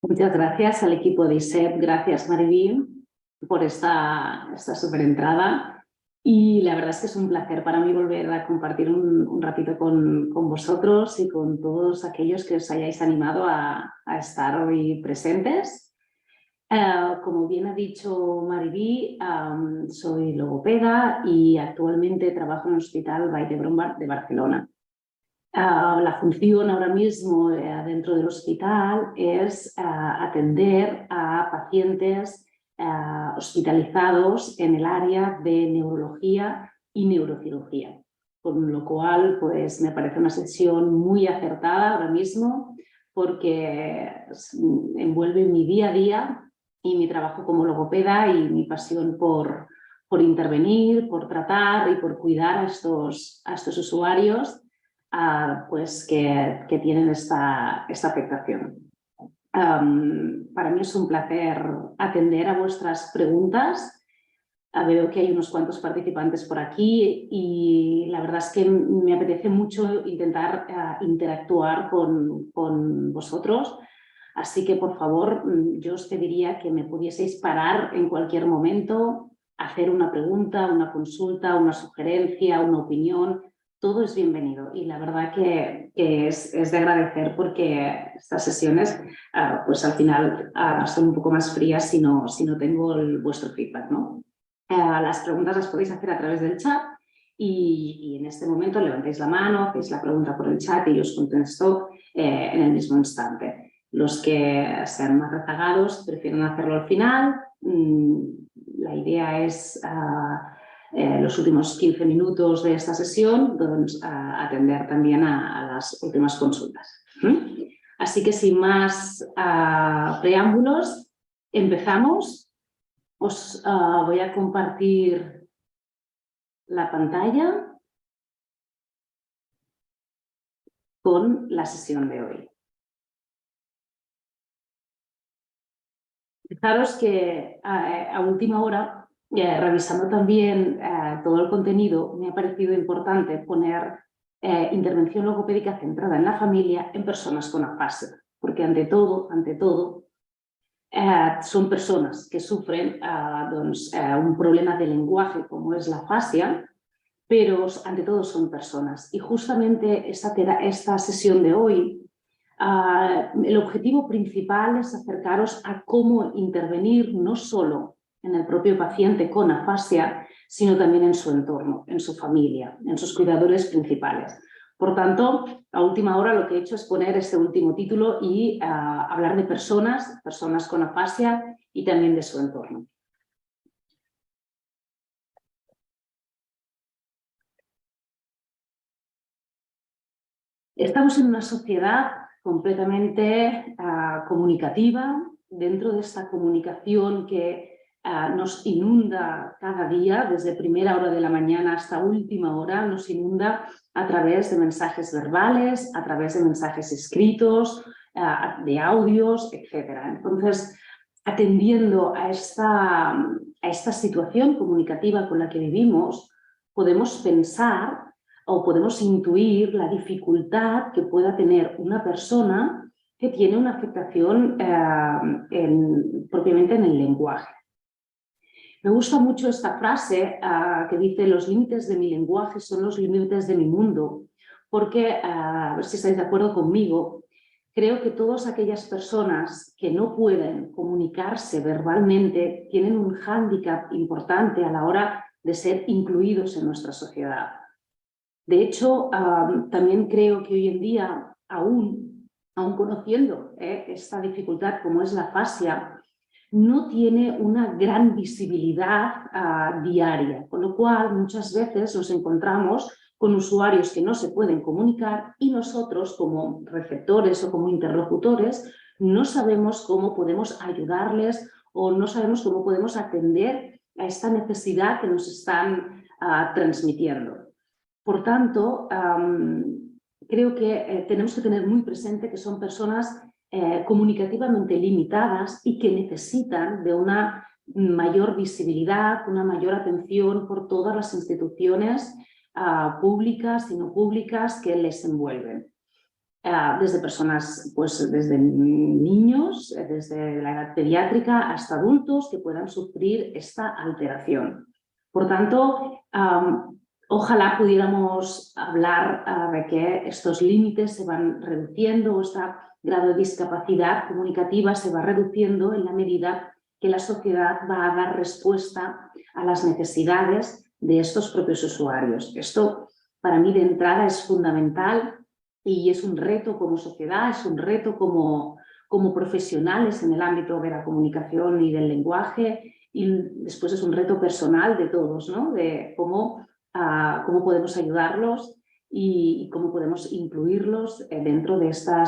Muchas gracias al equipo de ISEP, gracias Maribí por esta súper entrada y la verdad es que es un placer para mí volver a compartir un ratito con vosotros y con todos aquellos que os hayáis animado a estar hoy presentes. Como bien ha dicho Maribí, soy logopeda y actualmente trabajo en el Hospital Vall d'Hebron de Barcelona. La función ahora mismo dentro del hospital es atender a pacientes hospitalizados en el área de neurología y neurocirugía, con lo cual pues, me parece una sesión muy acertada ahora mismo porque envuelve mi día a día y mi trabajo como logopeda y mi pasión por intervenir, por tratar y por cuidar a estos usuarios pues que tienen esta afectación. Para mí es un placer atender a vuestras preguntas. Veo que hay unos cuantos participantes por aquí y la verdad es que me apetece mucho intentar interactuar con vosotros. Así que, por favor, yo os pediría que me pudieseis parar en cualquier momento, hacer una pregunta, una consulta, una sugerencia, una opinión. Todo es bienvenido y la verdad que es de agradecer porque estas sesiones pues al final son un poco más frías si no tengo vuestro feedback, ¿no? Las preguntas las podéis hacer a través del chat y en este momento levantéis la mano, hacéis la pregunta por el chat y yo os contesto en el mismo instante. Los que sean más rezagados prefieren hacerlo al final. La idea es los últimos 15 minutos de esta sesión doncs, atender también a las últimas consultas. Así que sin más preámbulos, empezamos. Os voy a compartir la pantalla con la sesión de hoy. Fijaros que a última hora, revisando también todo el contenido, me ha parecido importante poner intervención logopédica centrada en la familia en personas con afasia, porque ante todo, son personas que sufren un problema de lenguaje como es la afasia, pero ante todo son personas. Y justamente esta sesión de hoy, el objetivo principal es acercaros a cómo intervenir no solo en el propio paciente con afasia, sino también en su entorno, en su familia, en sus cuidadores principales. Por tanto, a última hora lo que he hecho es poner este último título y hablar de personas con afasia y también de su entorno. Estamos en una sociedad completamente comunicativa, dentro de esta comunicación que nos inunda cada día, desde primera hora de la mañana hasta última hora, nos inunda a través de mensajes verbales, a través de mensajes escritos, de audios, etc. Entonces, atendiendo a esta situación comunicativa con la que vivimos, podemos pensar o podemos intuir la dificultad que pueda tener una persona que tiene una afectación propiamente en el lenguaje. Me gusta mucho esta frase que dice: los límites de mi lenguaje son los límites de mi mundo, porque, a ver si estáis de acuerdo conmigo, creo que todas aquellas personas que no pueden comunicarse verbalmente tienen un hándicap importante a la hora de ser incluidos en nuestra sociedad. De hecho, también creo que hoy en día, aún conociendo esta dificultad como es la afasia, no tiene una gran visibilidad diaria, con lo cual muchas veces nos encontramos con usuarios que no se pueden comunicar y nosotros como receptores o como interlocutores no sabemos cómo podemos ayudarles o no sabemos cómo podemos atender a esta necesidad que nos están transmitiendo. Por tanto, creo que tenemos que tener muy presente que son personas comunicativamente limitadas y que necesitan de una mayor visibilidad, una mayor atención por todas las instituciones públicas y no públicas que les envuelven. desde personas, pues desde niños, desde la edad pediátrica hasta adultos que puedan sufrir esta alteración. Por tanto, ojalá pudiéramos hablar de que estos límites se van reduciendo, o este grado de discapacidad comunicativa se va reduciendo en la medida que la sociedad va a dar respuesta a las necesidades de estos propios usuarios. Esto, para mí, de entrada es fundamental y es un reto como sociedad, es un reto como profesionales en el ámbito de la comunicación y del lenguaje, y después es un reto personal de todos, ¿no? De cómo podemos ayudarlos y cómo podemos incluirlos dentro de nuestra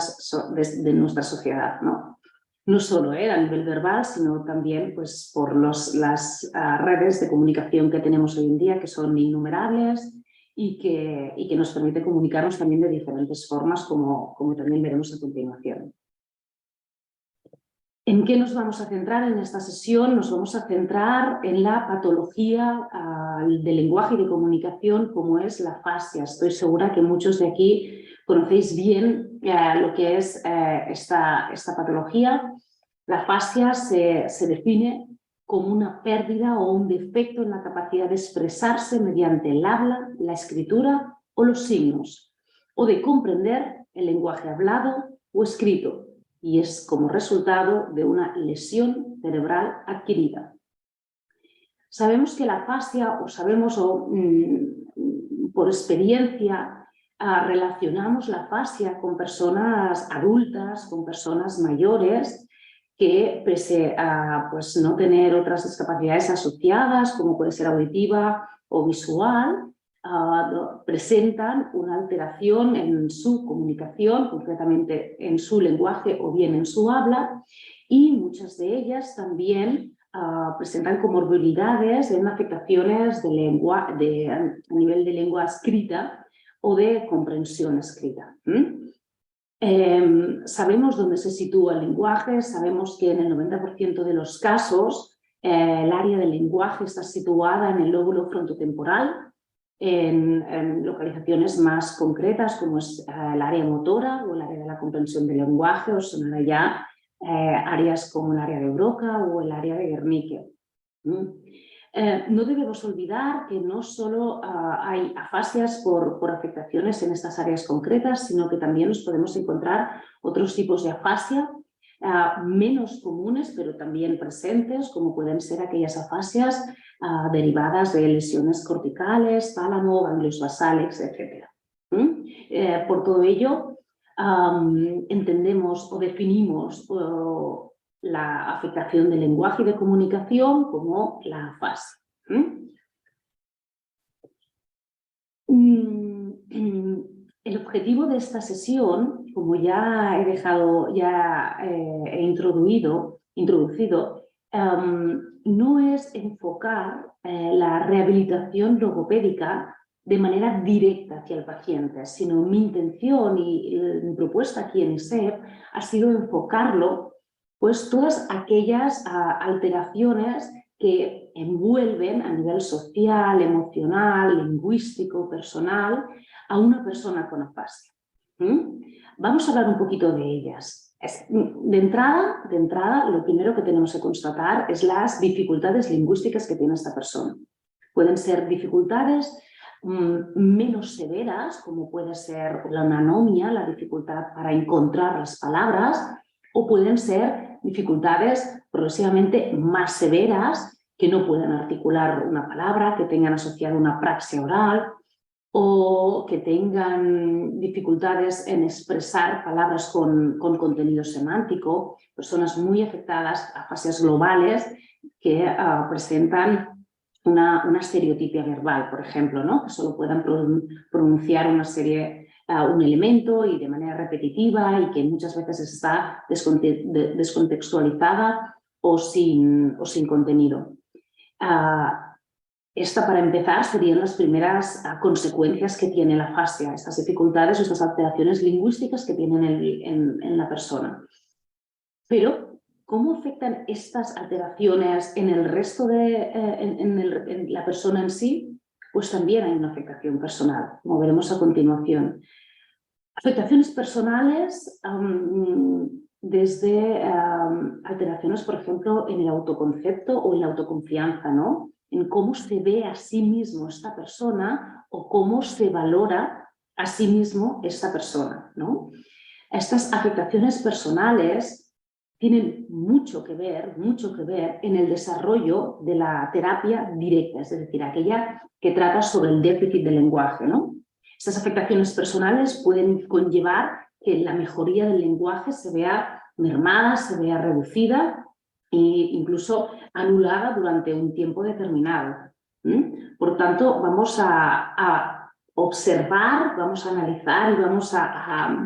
sociedad, ¿no? No solo a nivel verbal, sino también pues, por las redes de comunicación que tenemos hoy en día, que son innumerables y que nos permite comunicarnos también de diferentes formas, como también veremos a continuación. ¿En qué nos vamos a centrar en esta sesión? Nos vamos a centrar en la patología del lenguaje y de comunicación, como es la afasia. Estoy segura que muchos de aquí conocéis bien lo que es esta patología. La afasia se define como una pérdida o un defecto en la capacidad de expresarse mediante el habla, la escritura o los signos, o de comprender el lenguaje hablado o escrito, y es como resultado de una lesión cerebral adquirida. Sabemos que la afasia, por experiencia, relacionamos la afasia con personas adultas, con personas mayores, que pese a pues, no tener otras discapacidades asociadas, como puede ser auditiva o visual, presentan una alteración en su comunicación, concretamente en su lenguaje o bien en su habla, y muchas de ellas también presentan comorbilidades en afectaciones a nivel de lengua escrita o de comprensión escrita. Sabemos dónde se sitúa el lenguaje, sabemos que en el 90% de los casos el área del lenguaje está situada en el lóbulo frontotemporal, en localizaciones más concretas como es el área motora o el área de la comprensión del lenguaje, o sonará ya áreas como el área de Broca o el área de Wernicke. No debemos olvidar que no solo hay afasias por afectaciones en estas áreas concretas, sino que también nos podemos encontrar otros tipos de afasia menos comunes, pero también presentes, como pueden ser aquellas afasias derivadas de lesiones corticales, tálamo, ganglios basales, etc. Por todo ello, entendemos o definimos la afectación del lenguaje y de comunicación como la afasia. El objetivo de esta sesión, como ya he introducido, no es enfocar la rehabilitación logopédica de manera directa hacia el paciente, sino mi intención y mi propuesta aquí en ISEP ha sido enfocarlo pues todas aquellas alteraciones que envuelven a nivel social, emocional, lingüístico, personal, a una persona con afasia. Vamos a hablar un poquito de ellas. De entrada, lo primero que tenemos que constatar es las dificultades lingüísticas que tiene esta persona. Pueden ser dificultades menos severas, como puede ser la anomia, la dificultad para encontrar las palabras, o pueden ser dificultades progresivamente más severas, que no pueden articular una palabra, que tengan asociada una praxia oral, o que tengan dificultades en expresar palabras con contenido semántico, personas muy afectadas a afasias globales que presentan una estereotipia verbal, por ejemplo, ¿no? Que solo puedan pronunciar un elemento y de manera repetitiva, y que muchas veces está descontextualizada o sin contenido. Esta, para empezar, serían las primeras consecuencias que tiene la afasia, estas dificultades o estas alteraciones lingüísticas que tienen en la persona. Pero, ¿cómo afectan estas alteraciones en el resto en la persona en sí? Pues también hay una afectación personal, como veremos a continuación. Afectaciones personales, desde alteraciones, por ejemplo, en el autoconcepto o en la autoconfianza, ¿no? En cómo se ve a sí mismo esta persona o cómo se valora a sí mismo esta persona, ¿no? Estas afectaciones personales tienen mucho que ver en el desarrollo de la terapia directa, es decir, aquella que trata sobre el déficit del lenguaje, ¿no? Estas afectaciones personales pueden conllevar que la mejoría del lenguaje se vea mermada, se vea reducida e incluso anulada durante un tiempo determinado. Por tanto, vamos a observar, vamos a analizar y vamos a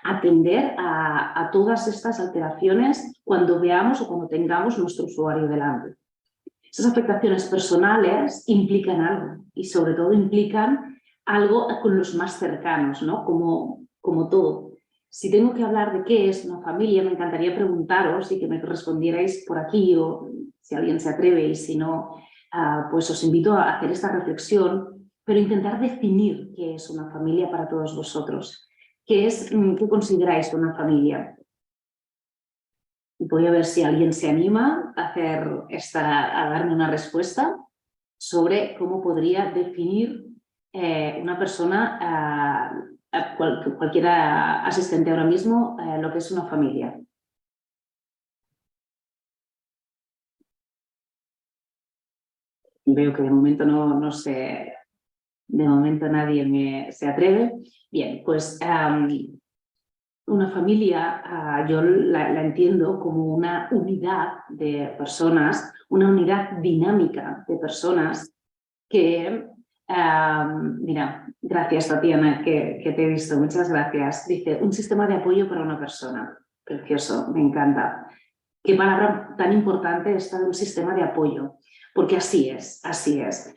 atender a todas estas alteraciones cuando veamos o cuando tengamos nuestro usuario delante. Esas afectaciones personales implican algo y sobre todo implican algo con los más cercanos, ¿no? Como todo. Si tengo que hablar de qué es una familia, me encantaría preguntaros y que me respondierais por aquí o si alguien se atreve y si no, pues os invito a hacer esta reflexión, pero intentar definir qué es una familia para todos vosotros. ¿Qué consideráis una familia? Voy a ver si alguien se anima a darme una respuesta sobre cómo podría definir una persona, cualquier asistente ahora mismo, lo que es una familia. Veo que de momento de momento nadie se atreve. Bien, pues una familia yo la entiendo como una unidad de personas, una unidad dinámica de personas que, mira, gracias Tatiana, que te he visto, muchas gracias. Dice, un sistema de apoyo para una persona. Precioso, me encanta. Qué palabra tan importante esta de un sistema de apoyo, porque así es, así es.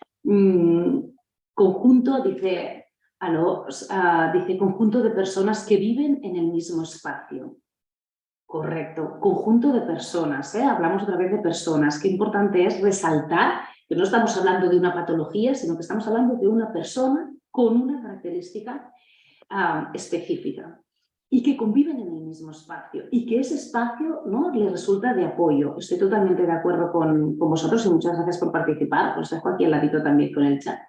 Conjunto, dice conjunto de personas que viven en el mismo espacio. Correcto, conjunto de personas, hablamos otra vez de personas. Qué importante es resaltar que no estamos hablando de una patología, sino que estamos hablando de una persona con una característica específica y que conviven en el mismo espacio y que ese espacio, ¿no?, le resulta de apoyo. Estoy totalmente de acuerdo con vosotros y muchas gracias por participar. Os dejo aquí al ladito también con el chat.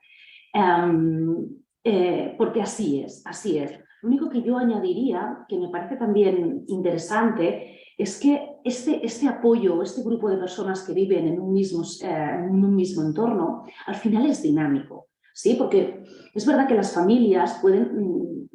Porque así es, así es. Lo único que yo añadiría, que me parece también interesante, es que este apoyo, este grupo de personas que viven en un mismo entorno, al final es dinámico, ¿sí? Porque es verdad que las familias pueden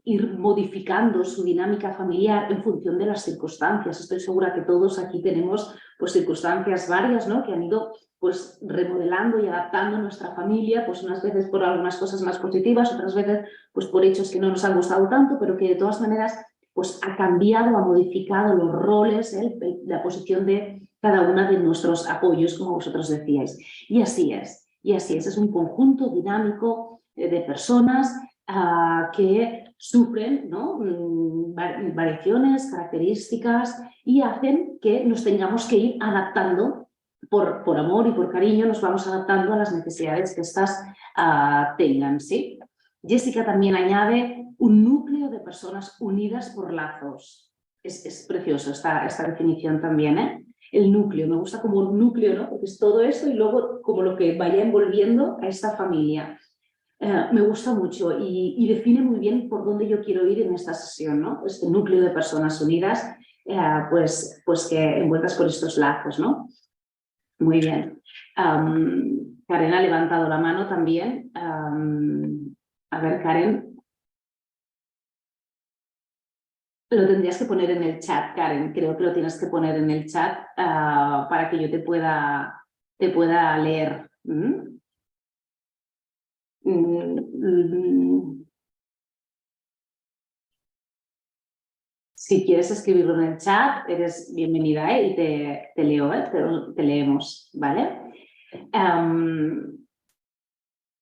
ir modificando su dinámica familiar en función de las circunstancias. Estoy segura que todos aquí tenemos pues, circunstancias varias, ¿no?, que han ido pues remodelando y adaptando nuestra familia, pues unas veces por algunas cosas más positivas, otras veces pues por hechos que no nos han gustado tanto, pero que de todas maneras pues ha cambiado, ha modificado los roles, la posición de cada una de nuestros apoyos, como vosotros decíais. Y así es un conjunto dinámico de personas que sufren, ¿no?, variaciones, características y hacen que nos tengamos que ir adaptando. Por amor y por cariño nos vamos adaptando a las necesidades que éstas tengan, ¿sí? Jessica también añade un núcleo de personas unidas por lazos. Es precioso esta definición también, ¿eh? El núcleo, me gusta como un núcleo, ¿no?, porque es todo esto y luego como lo que vaya envolviendo a esta familia. Me gusta mucho y define muy bien por dónde yo quiero ir en esta sesión, ¿no? Este núcleo de personas unidas, pues que envueltas por estos lazos, ¿no? Muy bien. Karen ha levantado la mano también. A ver, Karen. Lo tendrías que poner en el chat, Karen. Creo que lo tienes que poner en el chat para que yo te pueda leer. Si quieres escribirlo en el chat, eres bienvenida y te leo, te leemos, ¿vale?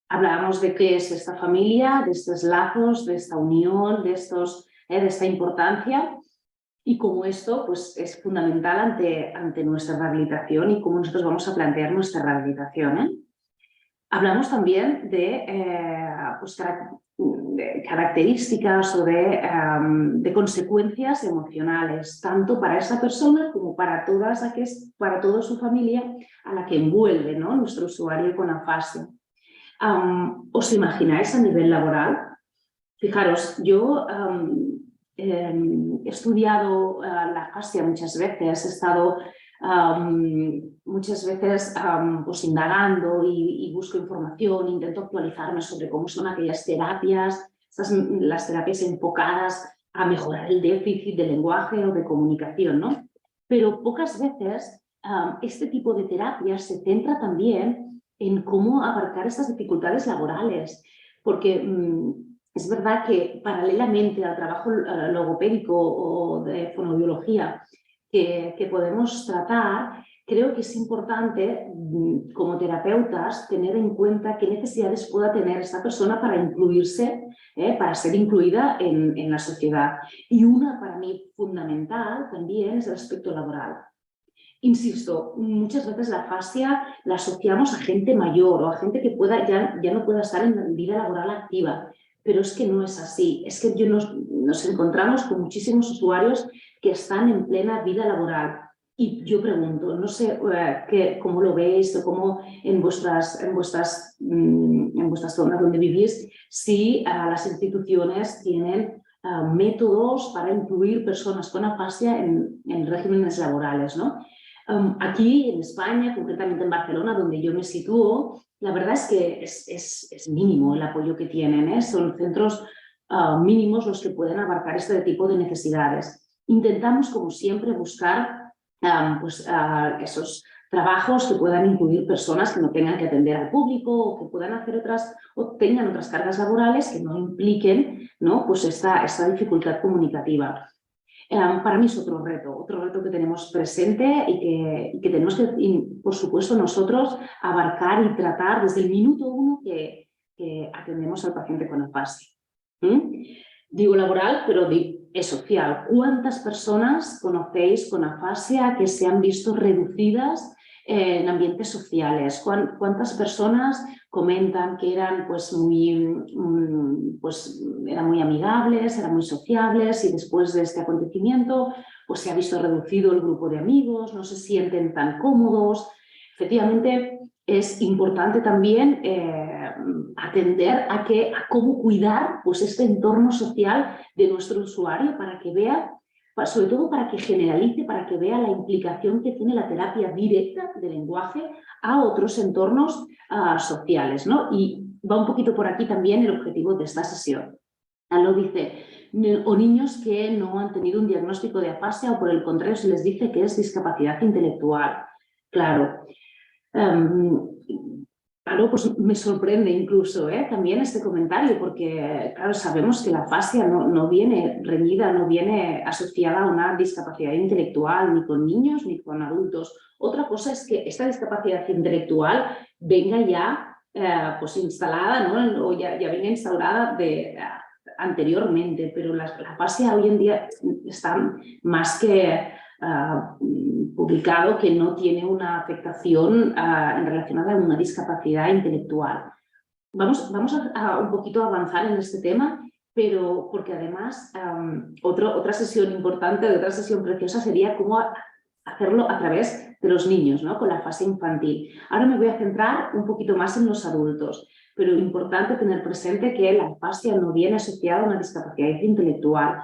Hablábamos de qué es esta familia, de estos lazos, de esta unión, de esta importancia y cómo esto pues, es fundamental ante nuestra rehabilitación y cómo nosotros vamos a plantear nuestra rehabilitación. Hablamos también de de características o de consecuencias emocionales, tanto para esa persona como para toda su familia a la que envuelve, ¿no?, nuestro usuario con afasia. ¿Os imagináis a nivel laboral? Fijaros, yo he estudiado la afasia muchas veces, he estado muchas veces pues indagando y busco información, intento actualizarme sobre cómo son aquellas terapias, las terapias enfocadas a mejorar el déficit de lenguaje o de comunicación, ¿no? Pero pocas veces este tipo de terapias se centra también en cómo abarcar estas dificultades laborales, porque es verdad que paralelamente al trabajo logopédico o de fonoaudiología que podemos tratar, creo que es importante como terapeutas tener en cuenta qué necesidades pueda tener esta persona para incluirse, para ser incluida en la sociedad. Y una para mí fundamental también es el aspecto laboral. Insisto, muchas veces la afasia la asociamos a gente mayor o a gente que ya no pueda estar en la vida laboral activa, pero es que no es así. Es que nos encontramos con muchísimos usuarios que están en plena vida laboral. Y yo pregunto, no sé cómo lo veis o cómo en vuestras zonas donde vivís, si las instituciones tienen métodos para incluir personas con afasia en regímenes laborales, ¿no? Aquí en España, concretamente en Barcelona, donde yo me sitúo, la verdad es que es mínimo el apoyo que tienen, son centros mínimos los que pueden abarcar este tipo de necesidades. Intentamos, como siempre, buscar esos trabajos que puedan incluir personas que no tengan que atender al público o que puedan hacer o tengan otras cargas laborales que no impliquen, ¿no?, pues esta dificultad comunicativa. Para mí es otro reto que tenemos presente y que tenemos que, por supuesto, nosotros abarcar y tratar desde el minuto uno que atendemos al paciente con afasia. Digo laboral, pero es social. ¿Cuántas personas conocéis con afasia que se han visto reducidas en ambientes sociales? ¿Cuántas personas comentan que eran eran muy amigables, eran muy sociables y después de este acontecimiento pues se ha visto reducido el grupo de amigos, no se sienten tan cómodos? Efectivamente, es importante también atender a cómo cuidar pues, este entorno social de nuestro usuario para que vea, sobre todo para que generalice, para que vea la implicación que tiene la terapia directa de lenguaje a otros entornos sociales, ¿no? Y va un poquito por aquí también el objetivo de esta sesión. Lo dice, o niños que no han tenido un diagnóstico de afasia o por el contrario se les dice que es discapacidad intelectual. Claro. Claro, pues me sorprende incluso también este comentario, porque claro, sabemos que la afasia no viene reñida, no viene asociada a una discapacidad intelectual ni con niños ni con adultos. Otra cosa es que esta discapacidad intelectual venga ya pues instalada, ¿no?, o ya venga instaurada anteriormente, pero la afasia hoy en día está más que publicado que no tiene una afectación relacionada a una discapacidad intelectual. Vamos a un poquito a avanzar en este tema, pero porque además otra sesión importante, otra sesión preciosa sería cómo hacerlo a través de los niños, ¿no?, con la fase infantil. Ahora me voy a centrar un poquito más en los adultos, pero importante tener presente que la afasia no viene asociada a una discapacidad intelectual,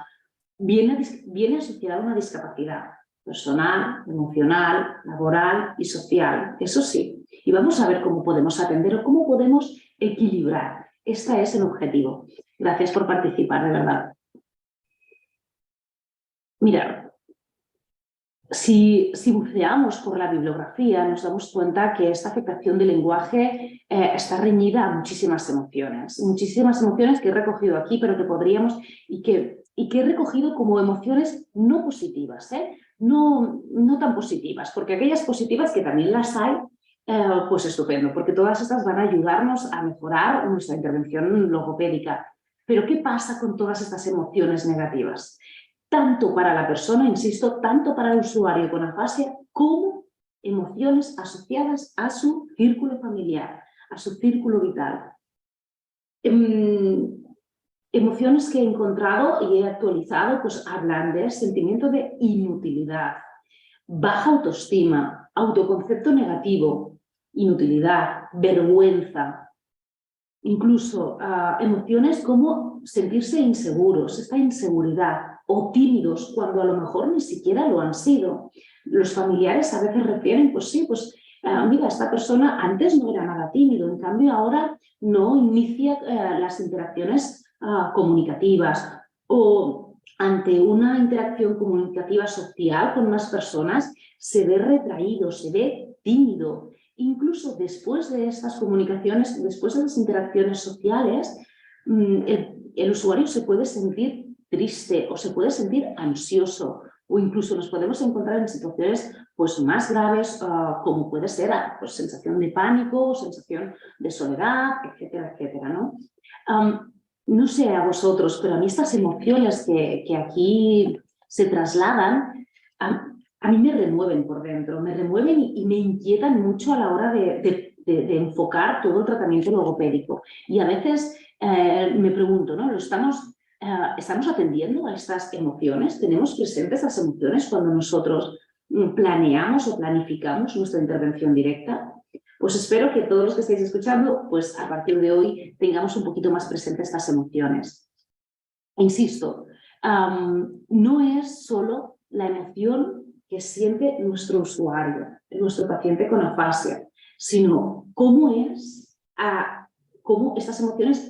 viene asociada a una discapacidad personal, emocional, laboral y social, eso sí. Y vamos a ver cómo podemos atender o cómo podemos equilibrar. Este es el objetivo. Gracias por participar, de verdad. Mira, si buceamos por la bibliografía, nos damos cuenta que esta afectación del lenguaje está reñida a muchísimas emociones que he recogido aquí, pero que podríamos y que he recogido como emociones no positivas, no tan positivas, porque aquellas positivas que también las hay, pues estupendo, porque todas estas van a ayudarnos a mejorar nuestra intervención logopédica. Pero ¿qué pasa con todas estas emociones negativas? Tanto para la persona, insisto, tanto para el usuario con afasia, como emociones asociadas a su círculo familiar, a su círculo vital. Emociones que he encontrado y he actualizado pues hablan de sentimiento de inutilidad, baja autoestima, autoconcepto negativo, inutilidad, vergüenza, incluso emociones como sentirse inseguros, esta inseguridad, o tímidos cuando a lo mejor ni siquiera lo han sido. Los familiares a veces refieren, pues sí, pues mira, esta persona antes no era nada tímido, en cambio ahora no inicia las interacciones comunicativas, o ante una interacción comunicativa social con más personas se ve retraído, se ve tímido. Incluso después de estas comunicaciones, después de las interacciones sociales, el usuario se puede sentir triste o se puede sentir ansioso, o incluso nos podemos encontrar en situaciones pues, más graves, como puede ser pues, sensación de pánico, sensación de soledad, etcétera, etcétera, ¿no? No sé a vosotros, pero a mí estas emociones que aquí se trasladan, a mí me remueven por dentro, me remueven y me inquietan mucho a la hora de enfocar todo el tratamiento logopédico. Y a veces me pregunto, ¿no? ¿Estamos atendiendo a estas emociones? ¿Tenemos presentes las emociones cuando nosotros planeamos o planificamos nuestra intervención directa? Pues espero que todos los que estáis escuchando, pues a partir de hoy tengamos un poquito más presentes estas emociones. Insisto, no es solo la emoción que siente nuestro usuario, nuestro paciente con afasia, sino cómo estas emociones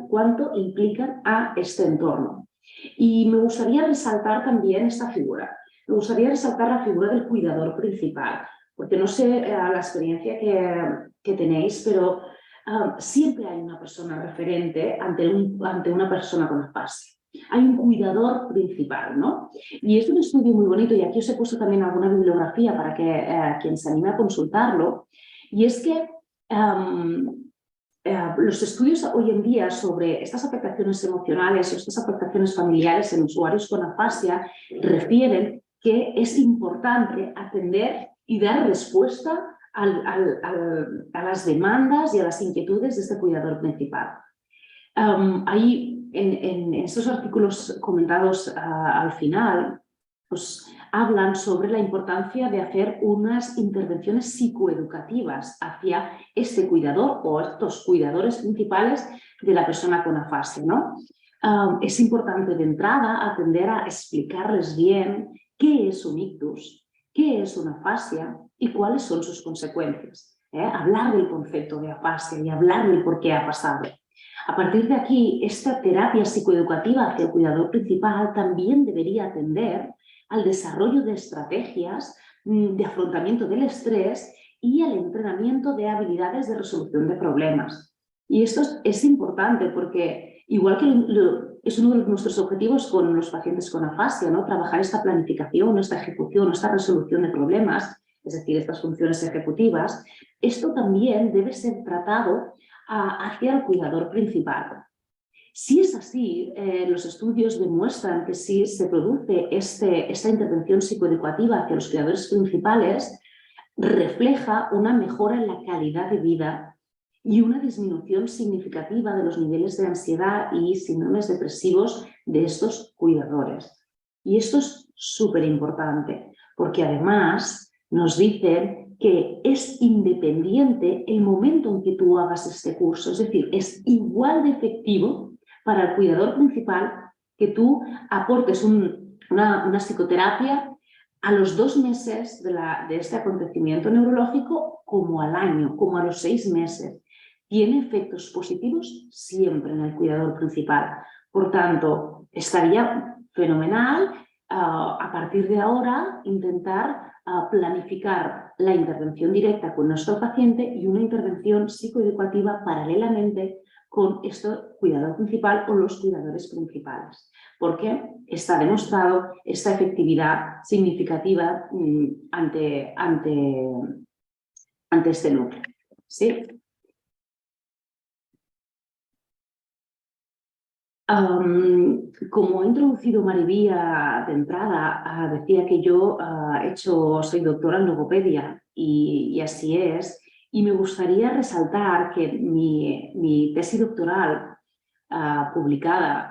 cuánto implican a este entorno. Y me gustaría resaltar también esta figura. Me gustaría resaltar la figura del cuidador principal, porque no sé la experiencia que tenéis, pero siempre hay una persona referente ante una persona con afasia. Hay un cuidador principal, ¿no? Y es un estudio muy bonito, y aquí os he puesto también alguna bibliografía para que quien se anime a consultarlo, y es que los estudios hoy en día sobre estas afectaciones emocionales o estas afectaciones familiares en usuarios con afasia refieren que es importante atender y dar respuesta a las demandas y a las inquietudes de este cuidador principal. Ahí, en estos artículos comentados al final, pues hablan sobre la importancia de hacer unas intervenciones psicoeducativas hacia este cuidador o estos cuidadores principales de la persona con afasia, ¿no? Es importante de entrada atender a explicarles bien qué es un ictus, qué es una afasia y cuáles son sus consecuencias. Hablar del concepto de afasia y hablar del por qué ha pasado. A partir de aquí, esta terapia psicoeducativa hacia el cuidador principal también debería atender al desarrollo de estrategias de afrontamiento del estrés y al entrenamiento de habilidades de resolución de problemas. Y esto es importante porque, igual que es uno de nuestros objetivos con los pacientes con afasia, ¿no? Trabajar esta planificación, esta ejecución, esta resolución de problemas, es decir, estas funciones ejecutivas, esto también debe ser tratado hacia el cuidador principal. Si es así, los estudios demuestran que si se produce esta intervención psicoeducativa hacia los cuidadores principales, refleja una mejora en la calidad de vida y una disminución significativa de los niveles de ansiedad y síndromes depresivos de estos cuidadores. Y esto es súper importante, porque además nos dicen que es independiente el momento en que tú hagas este curso, es decir, es igual de efectivo para el cuidador principal que tú aportes una psicoterapia a los 2 meses de este acontecimiento neurológico como al año, como a los 6 meses. Tiene efectos positivos siempre en el cuidador principal. Por tanto, estaría fenomenal a partir de ahora intentar planificar la intervención directa con nuestro paciente y una intervención psicoeducativa paralelamente con este cuidador principal o los cuidadores principales, porque está demostrado esta efectividad significativa ante este núcleo. ¿Sí? Como ha introducido Marivía de entrada, decía que yo soy doctora en logopedia y así es, y me gustaría resaltar que mi tesis doctoral publicada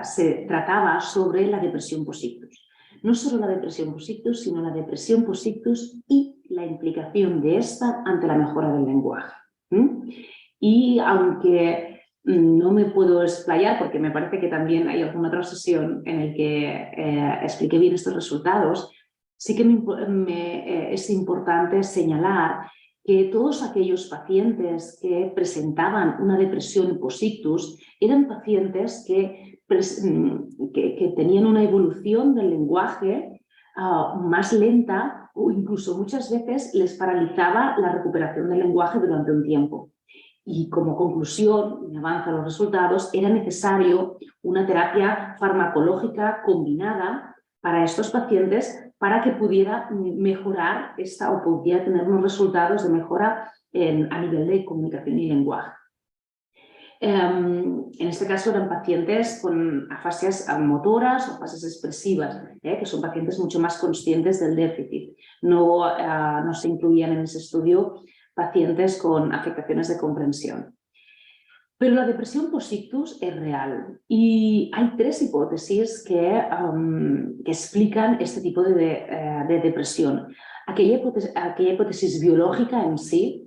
se trataba sobre la depresión post-ictus. No solo la depresión post-ictus, sino la depresión post-ictus y la implicación de esta ante la mejora del lenguaje. Y aunque no me puedo explayar, porque me parece que también hay alguna otra sesión en la que expliqué bien estos resultados, sí que es importante señalar que todos aquellos pacientes que presentaban una depresión post-ictus eran pacientes que tenían una evolución del lenguaje más lenta, o incluso muchas veces les paralizaba la recuperación del lenguaje durante un tiempo. Y como conclusión, me avanzan los resultados, era necesario una terapia farmacológica combinada para estos pacientes para que pudiera mejorar o pudiera tener unos resultados de mejora a nivel de comunicación y lenguaje. En este caso eran pacientes con afasias motoras o afasias expresivas, que son pacientes mucho más conscientes del déficit. No se incluían en ese estudio pacientes con afectaciones de comprensión. Pero la depresión post-ictus es real y hay tres hipótesis que explican este tipo de depresión. Aquella hipótesis biológica en sí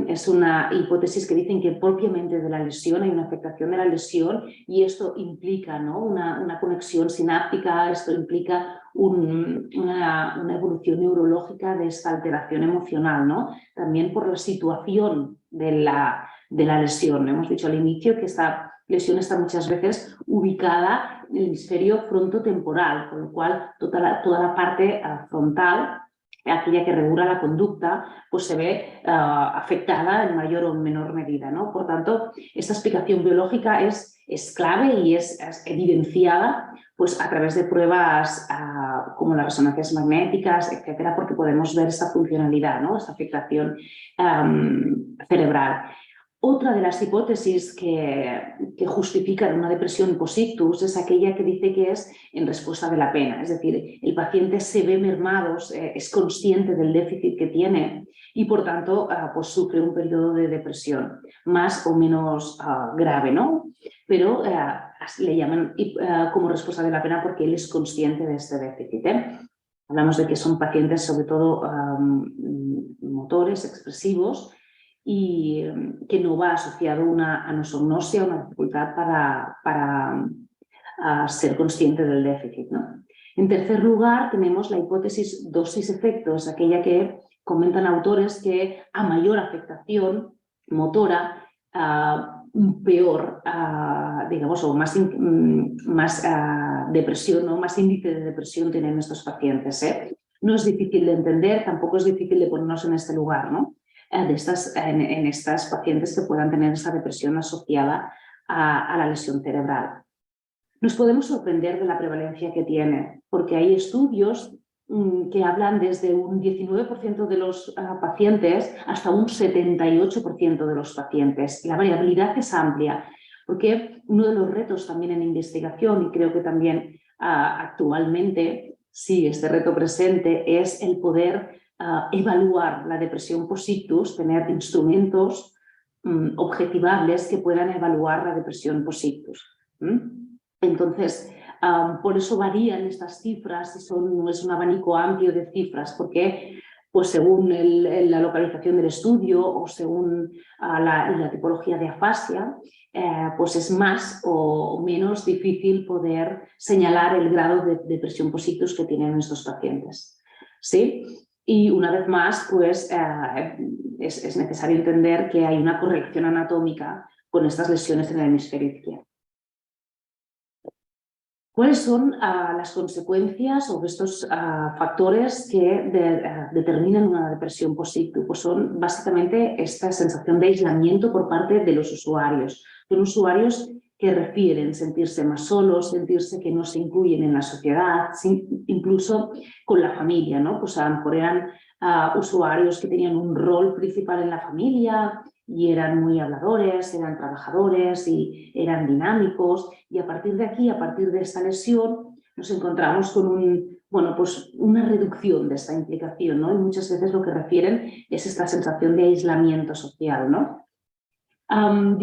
es una hipótesis que dicen que propiamente de la lesión hay una afectación de la lesión y esto implica, ¿no?, una conexión sináptica, esto implica una evolución neurológica de esta alteración emocional, ¿no? También por la situación de la lesión. Hemos dicho al inicio que esta lesión está muchas veces ubicada en el hemisferio frontotemporal, con lo cual toda la parte frontal, aquella que regula la conducta, pues se ve afectada en mayor o menor medida, ¿no? Por tanto, esta explicación biológica es clave y es evidenciada pues, a través de pruebas como las resonancias magnéticas, etcétera, porque podemos ver esta funcionalidad, ¿no?, esta afectación cerebral. Otra de las hipótesis que justifican una depresión post-ictus es aquella que dice que es en respuesta de la pena, es decir, el paciente se ve mermado, es consciente del déficit que tiene y por tanto pues sufre un periodo de depresión más o menos grave, ¿no? Pero le llaman como respuesta de la pena porque él es consciente de este déficit. Hablamos de que son pacientes sobre todo motores, expresivos, y que no va asociado a una anosognosia, una dificultad para ser consciente del déficit, ¿no? En tercer lugar, tenemos la hipótesis dosis-efectos, aquella que comentan autores que a mayor afectación motora, peor, digamos, o más depresión, ¿no?, más índice de depresión tienen estos pacientes. No es difícil de entender, tampoco es difícil de ponernos en este lugar, ¿no?, en estas pacientes que puedan tener esa depresión asociada a la lesión cerebral. Nos podemos sorprender de la prevalencia que tiene, porque hay estudios que hablan desde un 19% de los pacientes hasta un 78% de los pacientes. La variabilidad es amplia, porque uno de los retos también en investigación, y creo que también actualmente sigue este reto presente, es el poder evaluar la depresión post-ictus, tener instrumentos objetivables que puedan evaluar la depresión post-ictus. Entonces, por eso varían estas cifras y es un abanico amplio de cifras, porque pues según la localización del estudio o según la tipología de afasia, pues es más o menos difícil poder señalar el grado de depresión post-ictus que tienen estos pacientes, ¿sí? Y una vez más, pues es necesario entender que hay una correlación anatómica con estas lesiones en el hemisferio izquierdo. ¿Cuáles son las consecuencias o estos factores que determinan una depresión post-ictus? Pues son básicamente esta sensación de aislamiento por parte de los usuarios. Son usuarios que refieren sentirse más solos, sentirse que no se incluyen en la sociedad, incluso con la familia, ¿no? Pues a lo mejor eran usuarios que tenían un rol principal en la familia y eran muy habladores, eran trabajadores y eran dinámicos, y a partir de aquí, a partir de esta lesión, nos encontramos con pues una reducción de esta implicación, ¿no? Y muchas veces lo que refieren es esta sensación de aislamiento social, ¿no? Existen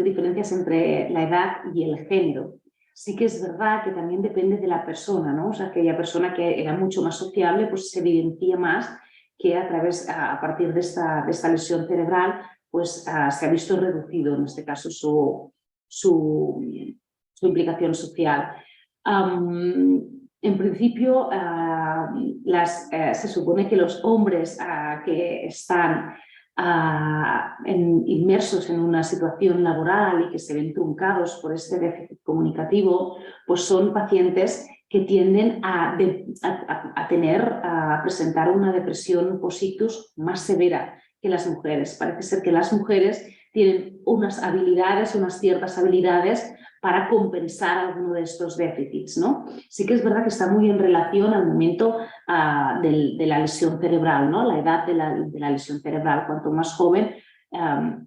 diferencias entre la edad y el género. Sí que es verdad que también depende de la persona, ¿no? O sea, aquella persona que era mucho más sociable, pues se evidencia más que a partir de esta lesión cerebral, pues se ha visto reducido, en este caso, su implicación social. En principio, se supone que los hombres que están inmersos en una situación laboral y que se ven truncados por este déficit comunicativo, pues son pacientes que tienden a presentar una depresión post-ictus más severa que las mujeres. Parece ser que las mujeres tienen unas ciertas habilidades para compensar alguno de estos déficits, ¿no? Sí que es verdad que está muy en relación al momento de la lesión cerebral, ¿no? La edad de la lesión cerebral. Cuanto más joven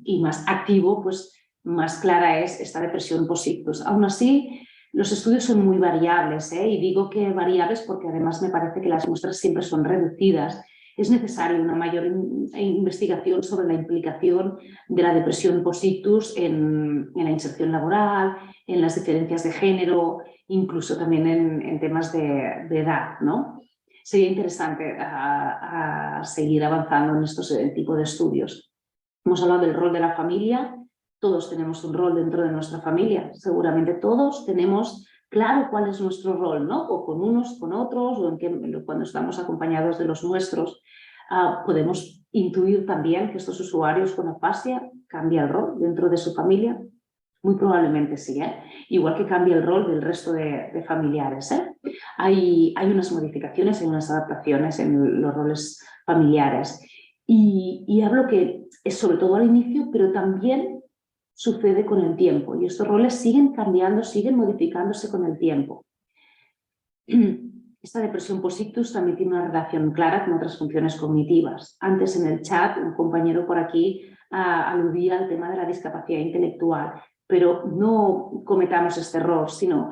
y más activo, pues más clara es esta depresión post-ictus. Aún así, los estudios son muy variables, y digo que variables porque además me parece que las muestras siempre son reducidas. Es necesaria una mayor investigación sobre la implicación de la depresión post-ictus en la inserción laboral, en las diferencias de género, incluso también en temas de edad, ¿no? Sería interesante seguir avanzando en estos tipos de estudios. Hemos hablado del rol de la familia. Todos tenemos un rol dentro de nuestra familia. Seguramente todos tenemos claro cuál es nuestro rol, ¿no? O con unos, con otros, o cuando estamos acompañados de los nuestros. Podemos intuir también que estos usuarios con afasia cambian el rol dentro de su familia. Muy probablemente sí, igual que cambia el rol del resto de familiares. Hay unas modificaciones, hay unas adaptaciones en los roles familiares. Y hablo que es sobre todo al inicio, pero también sucede con el tiempo. Y estos roles siguen cambiando, siguen modificándose con el tiempo. Esta depresión post-ictus también tiene una relación clara con otras funciones cognitivas. Antes en el chat, un compañero por aquí aludía al tema de la discapacidad intelectual, pero no cometamos este error, sino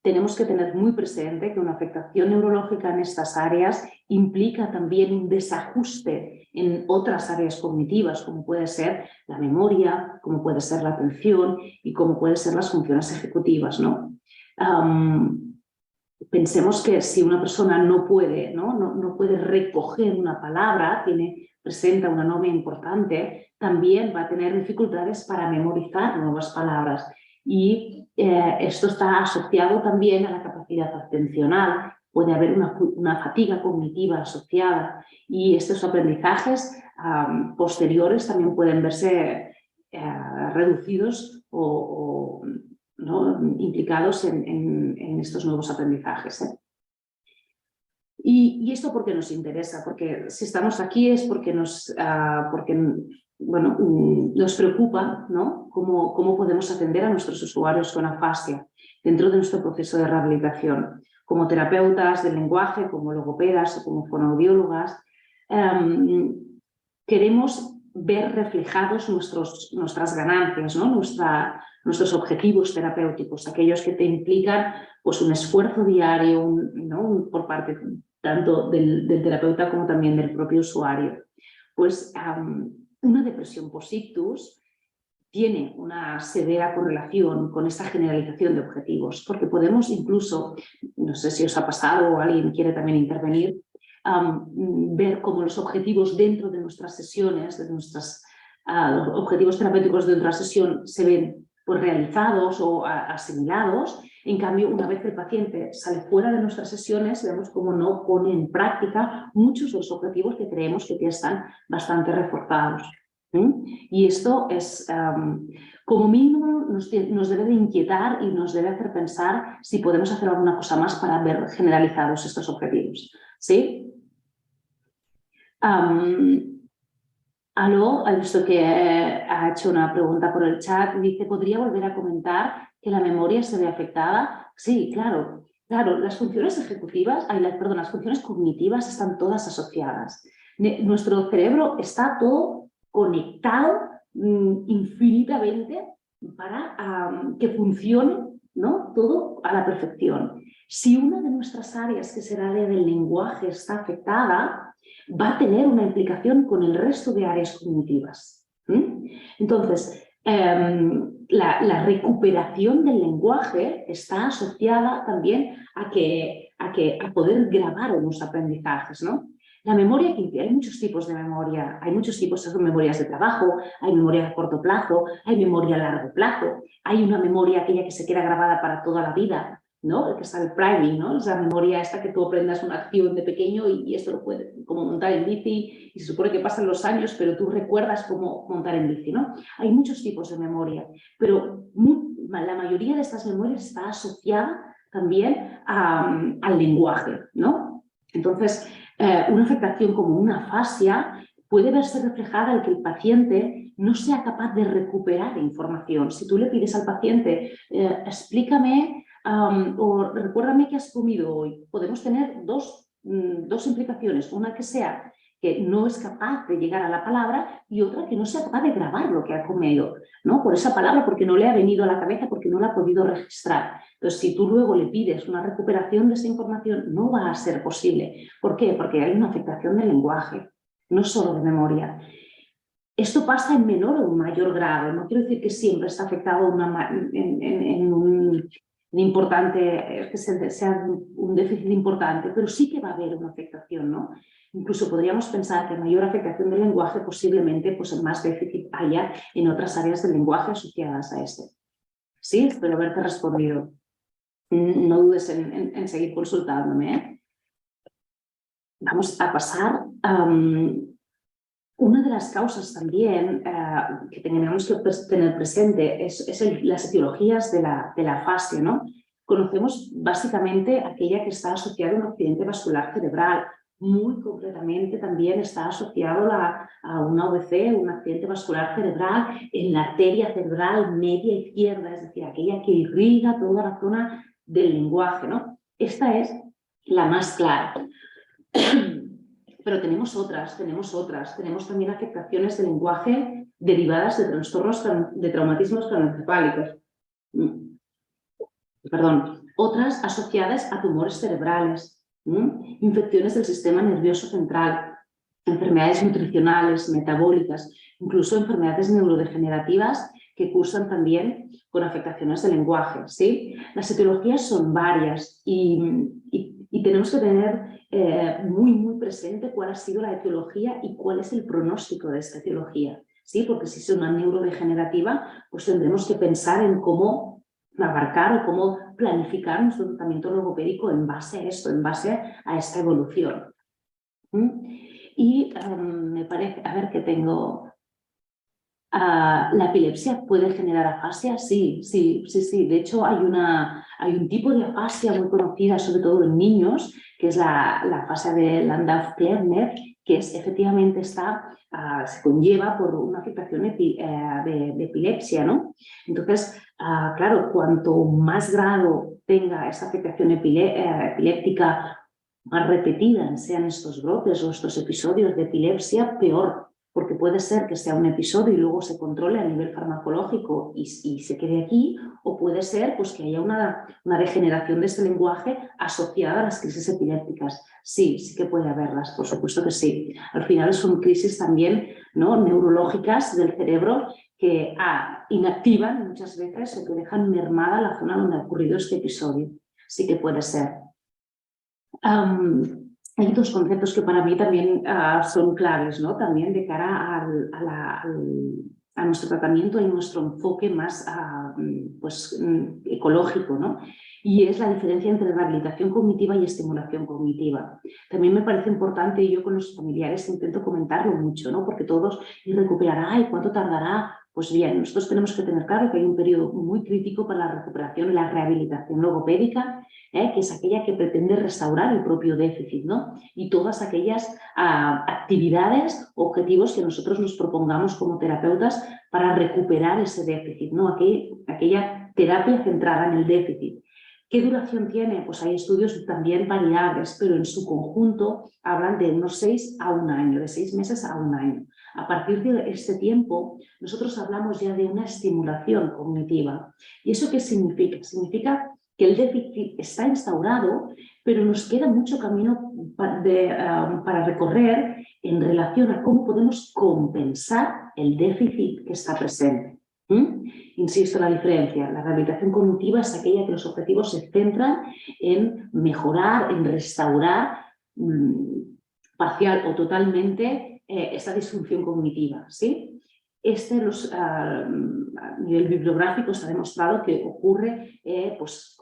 tenemos que tener muy presente que una afectación neurológica en estas áreas implica también un desajuste en otras áreas cognitivas, como puede ser la memoria, como puede ser la atención y como pueden ser las funciones ejecutivas, ¿no? Pensemos que si una persona no puede recoger una palabra, presenta una novia importante, también va a tener dificultades para memorizar nuevas palabras. Y esto está asociado también a la capacidad atencional. Puede haber una fatiga cognitiva asociada y estos aprendizajes posteriores también pueden verse reducidos ¿no? implicados en estos nuevos aprendizajes. ¿Y esto por qué nos interesa? Porque si estamos aquí es porque nos preocupa, ¿no? cómo podemos atender a nuestros usuarios con afasia dentro de nuestro proceso de rehabilitación. Como terapeutas del lenguaje, como logopedas o como fonoaudiólogas, queremos ver reflejados nuestras ganancias, ¿no? Nuestros objetivos terapéuticos, aquellos que te implican pues, un esfuerzo diario ¿no? por parte tanto del terapeuta como también del propio usuario. Pues una depresión post-ictus tiene una severa correlación con esta generalización de objetivos, porque podemos incluso, no sé si os ha pasado o alguien quiere también intervenir, ver cómo los objetivos dentro de nuestras sesiones, los objetivos terapéuticos de nuestra sesión se ven pues, realizados o asimilados. En cambio, una vez que el paciente sale fuera de nuestras sesiones, vemos cómo no pone en práctica muchos de los objetivos que creemos que ya están bastante reforzados. Y esto es, como mínimo, nos debe de inquietar y nos debe hacer pensar si podemos hacer alguna cosa más para ver generalizados estos objetivos. ¿Sí? Aló, he visto que ha hecho una pregunta por el chat. Dice, ¿podría volver a comentar que la memoria se ve afectada? Sí, claro. Claro, las funciones ejecutivas, las funciones cognitivas están todas asociadas. Nuestro cerebro está todo conectado infinitamente para que funcione, ¿no? Todo a la perfección. Si una de nuestras áreas, que es el área del lenguaje, está afectada, va a tener una implicación con el resto de áreas cognitivas. Entonces, la recuperación del lenguaje está asociada también a poder grabar unos aprendizajes, ¿no? La memoria, hay muchos tipos de memoria, hay muchos tipos de memorias de trabajo, hay memoria a corto plazo, hay memoria a largo plazo, hay una memoria aquella que se queda grabada para toda la vida, ¿no? Que está el priming, ¿no? Es la memoria esta que tú aprendas una acción de pequeño y esto lo puede, como montar en bici, y se supone que pasan los años, pero tú recuerdas cómo montar en bici, ¿no? Hay muchos tipos de memoria, pero la mayoría de estas memorias está asociada también al lenguaje, ¿no? Entonces, una afectación como una afasia puede verse reflejada en que el paciente no sea capaz de recuperar información. Si tú le pides al paciente, explícame o recuérdame qué has comido hoy, podemos tener dos implicaciones. Una que sea que no es capaz de llegar a la palabra y otra que no sea capaz de grabar lo que ha comido, ¿no? Por esa palabra, porque no le ha venido a la cabeza, porque no la ha podido registrar. Entonces, si tú luego le pides una recuperación de esa información, no va a ser posible. ¿Por qué? Porque hay una afectación del lenguaje, no solo de memoria. Esto pasa en menor o mayor grado. No quiero decir que siempre está afectado en un importante, que sea un déficit importante, pero sí que va a haber una afectación, ¿no? Incluso podríamos pensar que mayor afectación del lenguaje posiblemente pues más déficit haya en otras áreas del lenguaje asociadas a este. Sí, espero haberte respondido. No dudes en seguir consultándome, ¿eh? Vamos a pasar a una de las causas también que tenemos que tener presente es las etiologías de la afasia, ¿no? Conocemos básicamente aquella que está asociada a un accidente vascular cerebral. Muy concretamente también está asociado a una OVC, un accidente vascular cerebral en la arteria cerebral media izquierda, es decir, aquella que irriga toda la zona del lenguaje, ¿no? Esta es la más clara. Pero tenemos otras. Tenemos también afectaciones del lenguaje derivadas de trastornos de traumatismos craneoencefálicos. Perdón, otras asociadas a tumores cerebrales, infecciones del sistema nervioso central, enfermedades nutricionales, metabólicas, incluso enfermedades neurodegenerativas que cursan también con afectaciones del lenguaje, ¿sí? Las etiologías son varias y tenemos que tener muy presente cuál ha sido la etiología y cuál es el pronóstico de esta etiología, ¿sí? Porque si es una neurodegenerativa, pues tendremos que pensar en cómo abarcar o cómo planificar nuestro tratamiento logopédico en base a esto, en base a esta evolución. Y me parece, a ver qué tengo. ¿La epilepsia puede generar afasia? Sí. De hecho, hay un tipo de afasia muy conocida, sobre todo en niños, que es la afasia de Landau-Kleffner, que efectivamente se conlleva por una afectación de epilepsia, ¿no? Entonces, claro, cuanto más grado tenga esta afectación epiléptica más repetida sean estos brotes o estos episodios de epilepsia, peor, porque puede ser que sea un episodio y luego se controle a nivel farmacológico y se quede aquí, o puede ser pues, que haya una degeneración de este lenguaje asociada a las crisis epilépticas. Sí que puede haberlas, por supuesto que sí. Al final son crisis también, ¿no?, neurológicas del cerebro que inactivan muchas veces o que dejan mermada la zona donde ha ocurrido este episodio. Sí que puede ser. Hay dos conceptos que para mí también son claves, ¿no? También de cara a nuestro tratamiento y nuestro enfoque más ecológico, ¿no? Y es la diferencia entre rehabilitación cognitiva y estimulación cognitiva. También me parece importante, y yo con los familiares intento comentarlo mucho, ¿no? Porque todos, y recuperará, ¿y cuánto tardará? Pues bien, nosotros tenemos que tener claro que hay un periodo muy crítico para la recuperación y la rehabilitación logopédica, que es aquella que pretende restaurar el propio déficit, ¿no? Y todas aquellas actividades, objetivos que nosotros nos propongamos como terapeutas para recuperar ese déficit, ¿no? Aquella terapia centrada en el déficit. ¿Qué duración tiene? Pues hay estudios también variables, pero en su conjunto hablan de unos 6 a 1 año, de 6 meses a 1 año. A partir de este tiempo, nosotros hablamos ya de una estimulación cognitiva. ¿Y eso qué significa? Significa que el déficit está instaurado, pero nos queda mucho camino para recorrer en relación a cómo podemos compensar el déficit que está presente. Insisto en la diferencia, la rehabilitación cognitiva es aquella que los objetivos se centran en mejorar, en restaurar parcial o totalmente esta disfunción cognitiva, ¿sí? A nivel bibliográfico se ha demostrado que ocurre pues,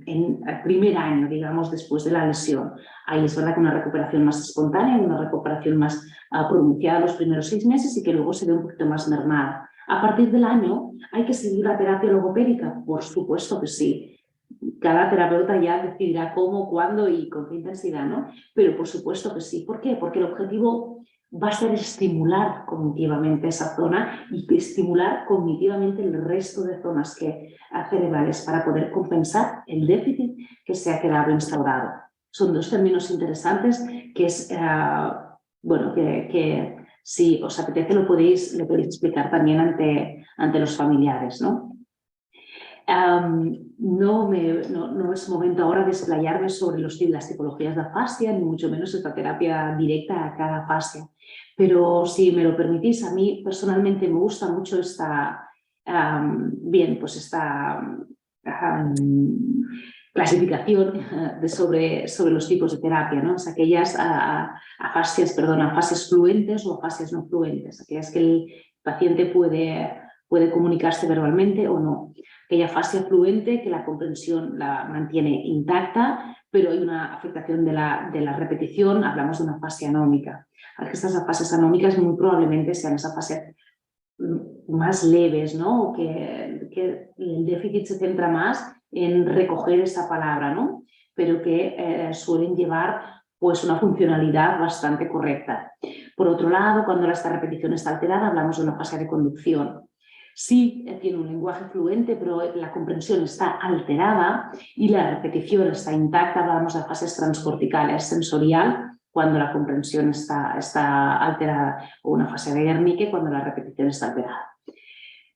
en el primer año, digamos, después de la lesión. Ahí es verdad que una recuperación más espontánea, una recuperación más pronunciada los primeros 6 meses y que luego se ve un poquito más mermada. A partir del año, ¿hay que seguir la terapia logopédica? Por supuesto que sí. Cada terapeuta ya decidirá cómo, cuándo y con qué intensidad, ¿no? Pero por supuesto que sí. ¿Por qué? Porque el objetivo va a ser estimular cognitivamente esa zona y estimular cognitivamente el resto de zonas cerebrales para poder compensar el déficit que se ha quedado instaurado. Son 2 términos interesantes que es, bueno, que si os apetece lo podéis explicar también ante los familiares, ¿no? No es momento ahora de explayarme sobre las tipologías de afasia, ni mucho menos esta terapia directa a cada afasia. Pero si me lo permitís, a mí personalmente me gusta mucho esta clasificación sobre los tipos de terapia, ¿no? Es aquellas afasias fluentes o afasias no fluentes, aquellas que el paciente puede comunicarse verbalmente o no. Aquella afasia fluente que la comprensión la mantiene intacta, pero hay una afectación de la repetición, hablamos de una afasia anómica. Estas afasias anómicas muy probablemente sean esas afasias más leves, ¿no? Que el déficit se centra más en recoger esa palabra, ¿no? Pero que suelen llevar pues, una funcionalidad bastante correcta. Por otro lado, cuando esta repetición está alterada, hablamos de una afasia de conducción. Sí, tiene un lenguaje fluente, pero la comprensión está alterada y la repetición está intacta. Hablamos de afasias transcorticales, sensorial, cuando la comprensión está alterada, o una afasia de Wernicke cuando la repetición está alterada.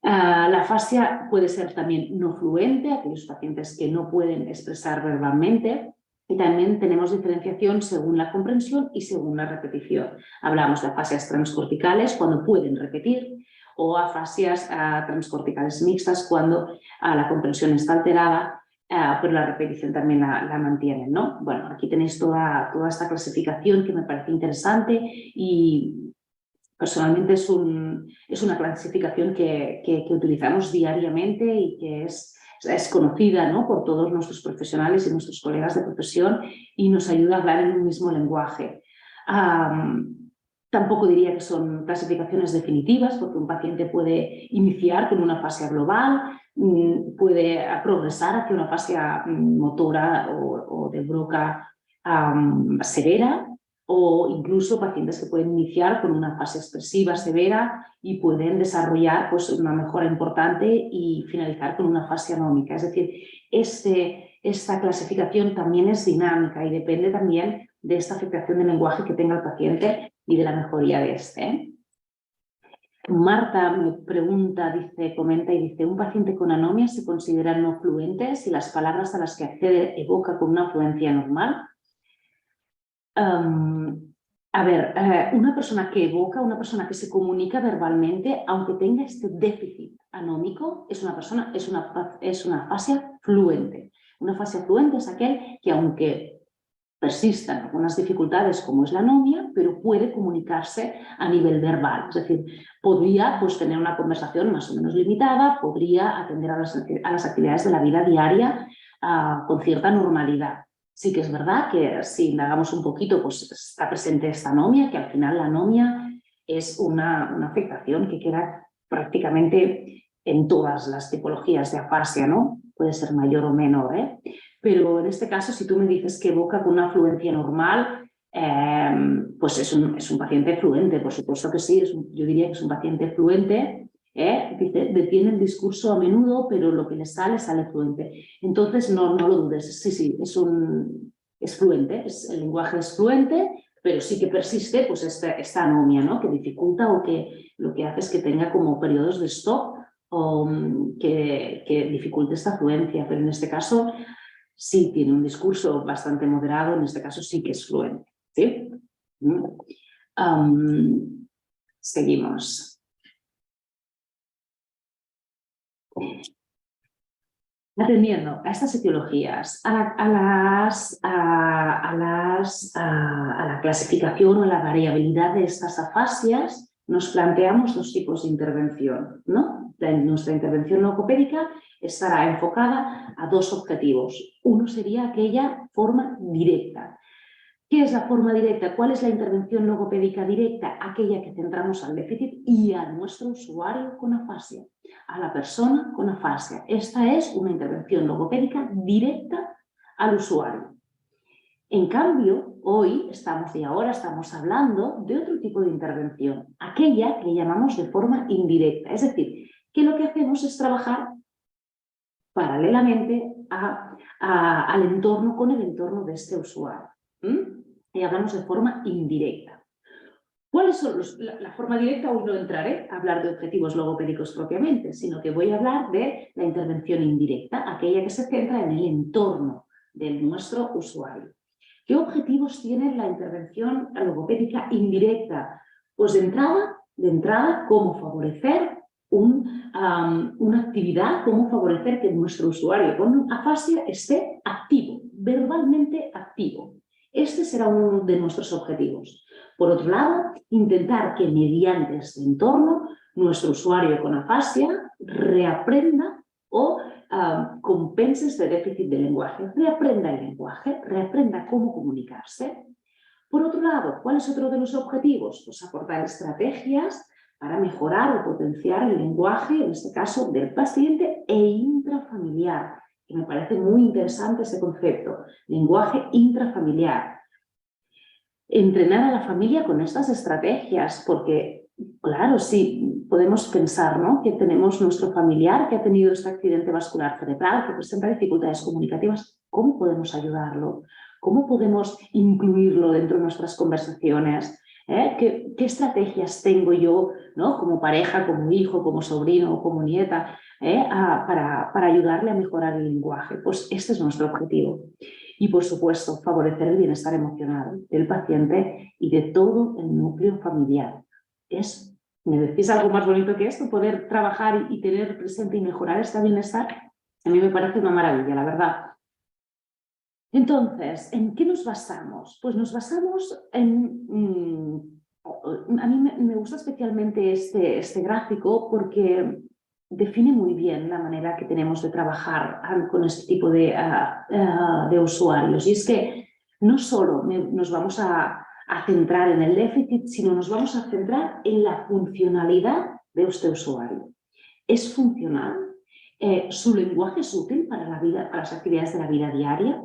La afasia puede ser también no fluente, aquellos pacientes que no pueden expresar verbalmente, y también tenemos diferenciación según la comprensión y según la repetición. Hablamos de afasias transcorticales cuando pueden repetir, o afasias transcorticales mixtas cuando la comprensión está alterada, pero la repetición también la mantienen, ¿no? Bueno, aquí tenéis toda esta clasificación que me parece interesante y personalmente es una clasificación que utilizamos diariamente y que es conocida, ¿no? Por todos nuestros profesionales y nuestros colegas de profesión y nos ayuda a hablar en un mismo lenguaje. Tampoco diría que son clasificaciones definitivas, porque un paciente puede iniciar con una afasia global, puede progresar hacia una afasia motora o de Broca severa, o incluso pacientes que pueden iniciar con una fase expresiva severa y pueden desarrollar pues, una mejora importante y finalizar con una fase anómica. Es decir, esta clasificación también es dinámica y depende también de esta afectación del lenguaje que tenga el paciente y de la mejoría de este. Marta me pregunta, comenta y dice, ¿un paciente con anomia se considera no fluente si las palabras a las que accede evoca con una fluencia normal? Una persona que evoca, una persona que se comunica verbalmente, aunque tenga este déficit anómico, es una afasia fluente. Una afasia fluente es aquel que, aunque persistan algunas dificultades como es la anomia, pero puede comunicarse a nivel verbal. Es decir, podría pues, tener una conversación más o menos limitada, podría atender a las actividades de la vida diaria con cierta normalidad. Sí que es verdad que si indagamos un poquito, pues está presente esta anomia, que al final la anomia es una afectación que queda prácticamente en todas las tipologías de afasia, ¿no? Puede ser mayor o menor, ¿eh? Pero en este caso, si tú me dices que evoca con una fluencia normal, pues es un paciente fluente, por supuesto que sí, yo diría que es un paciente fluente, dice, detiene el discurso a menudo, pero lo que le sale fluente. Entonces no lo dudes, sí, es fluente, el lenguaje es fluente, pero sí que persiste pues esta anomia, ¿no? Que dificulta o que lo que hace es que tenga como periodos de stop o que dificulte esta fluencia, pero en este caso sí tiene un discurso bastante moderado, en este caso sí que es fluente. ¿Sí? Seguimos. Atendiendo a estas etiologías, a la clasificación o la variabilidad de estas afasias, nos planteamos dos tipos de intervención, ¿no? Nuestra intervención logopédica estará enfocada a dos objetivos. Uno sería aquella forma directa. ¿Qué es la forma directa? ¿Cuál es la intervención logopédica directa? Aquella que centramos al déficit y a nuestro usuario con afasia, a la persona con afasia. Esta es una intervención logopédica directa al usuario. En cambio, hoy y ahora estamos hablando de otro tipo de intervención, aquella que llamamos de forma indirecta. Es decir, que lo que hacemos es trabajar paralelamente al entorno, con el entorno de este usuario. Y hablamos de forma indirecta. ¿Cuáles son la forma directa? Hoy no entraré a hablar de objetivos logopédicos propiamente, sino que voy a hablar de la intervención indirecta, aquella que se centra en el entorno de nuestro usuario. ¿Qué objetivos tiene la intervención logopédica indirecta? Pues de entrada, cómo favorecer una actividad, cómo favorecer que nuestro usuario con afasia esté activo, verbalmente activo. Este será uno de nuestros objetivos. Por otro lado, intentar que mediante este entorno nuestro usuario con afasia reaprenda o compense este déficit de lenguaje, reaprenda el lenguaje, reaprenda cómo comunicarse. Por otro lado, ¿cuál es otro de los objetivos? Pues aportar estrategias para mejorar o potenciar el lenguaje, en este caso del paciente, e intrafamiliar. Y me parece muy interesante ese concepto, lenguaje intrafamiliar. Entrenar a la familia con estas estrategias, porque, claro, sí, podemos pensar, ¿no?, que tenemos nuestro familiar que ha tenido este accidente vascular cerebral, que presenta dificultades comunicativas. ¿Cómo podemos ayudarlo? ¿Cómo podemos incluirlo dentro de nuestras conversaciones? ¿Qué estrategias tengo yo, ¿no?, como pareja, como hijo, como sobrino o como nieta, para ayudarle a mejorar el lenguaje? Pues este es nuestro objetivo. Y, por supuesto, favorecer el bienestar emocional del paciente y de todo el núcleo familiar. ¿Me decís algo más bonito que esto? Poder trabajar y tener presente y mejorar este bienestar, a mí me parece una maravilla, la verdad. Entonces, ¿en qué nos basamos? Pues nos basamos en... a mí me gusta especialmente este gráfico porque define muy bien la manera que tenemos de trabajar con este tipo de usuarios. Y es que no solo nos vamos a centrar en el déficit, sino nos vamos a centrar en la funcionalidad de este usuario. ¿Es funcional? ¿Su lenguaje es útil para las actividades de la vida diaria?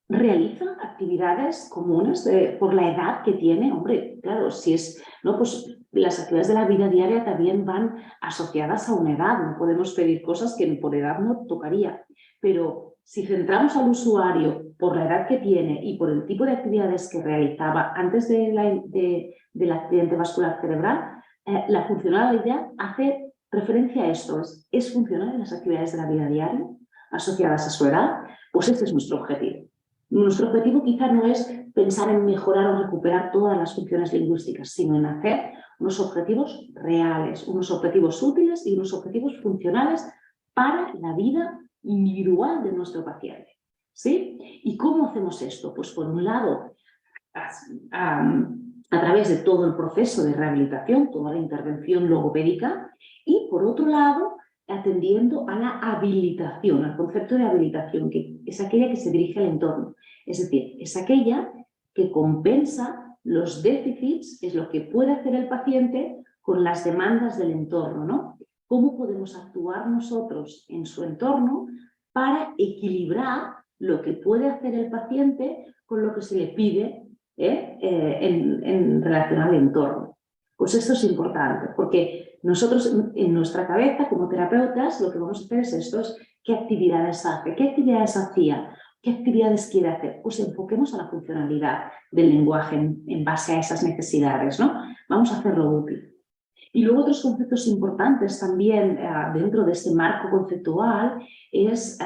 ¿Realiza actividades comunes por la edad que tiene? Hombre, claro, si es, ¿no?, pues las actividades de la vida diaria también van asociadas a una edad. No podemos pedir cosas que por edad no tocaría. Pero si centramos al usuario por la edad que tiene y por el tipo de actividades que realizaba antes del accidente vascular cerebral, la funcionalidad hace referencia a esto. ¿Es funcional en las actividades de la vida diaria asociadas a su edad? Pues este es nuestro objetivo. Nuestro objetivo quizá no es pensar en mejorar o recuperar todas las funciones lingüísticas, sino en hacer unos objetivos reales, unos objetivos útiles y unos objetivos funcionales para la vida individual de nuestro paciente. ¿Sí? ¿Y cómo hacemos esto? Pues por un lado, a través de todo el proceso de rehabilitación, toda la intervención logopédica, y por otro lado, atendiendo a la habilitación, al concepto de habilitación, que es aquella que se dirige al entorno. Es decir, es aquella que compensa los déficits, es lo que puede hacer el paciente con las demandas del entorno, ¿no? ¿Cómo podemos actuar nosotros en su entorno para equilibrar lo que puede hacer el paciente con lo que se le pide en relación al entorno? Pues esto es importante, porque nosotros en nuestra cabeza, como terapeutas, lo que vamos a hacer es esto, es qué actividades hace, qué actividades hacía, qué actividades quiere hacer. Pues enfoquemos a la funcionalidad del lenguaje en base a esas necesidades, ¿no? Vamos a hacerlo útil. Y luego otros conceptos importantes también dentro de este marco conceptual es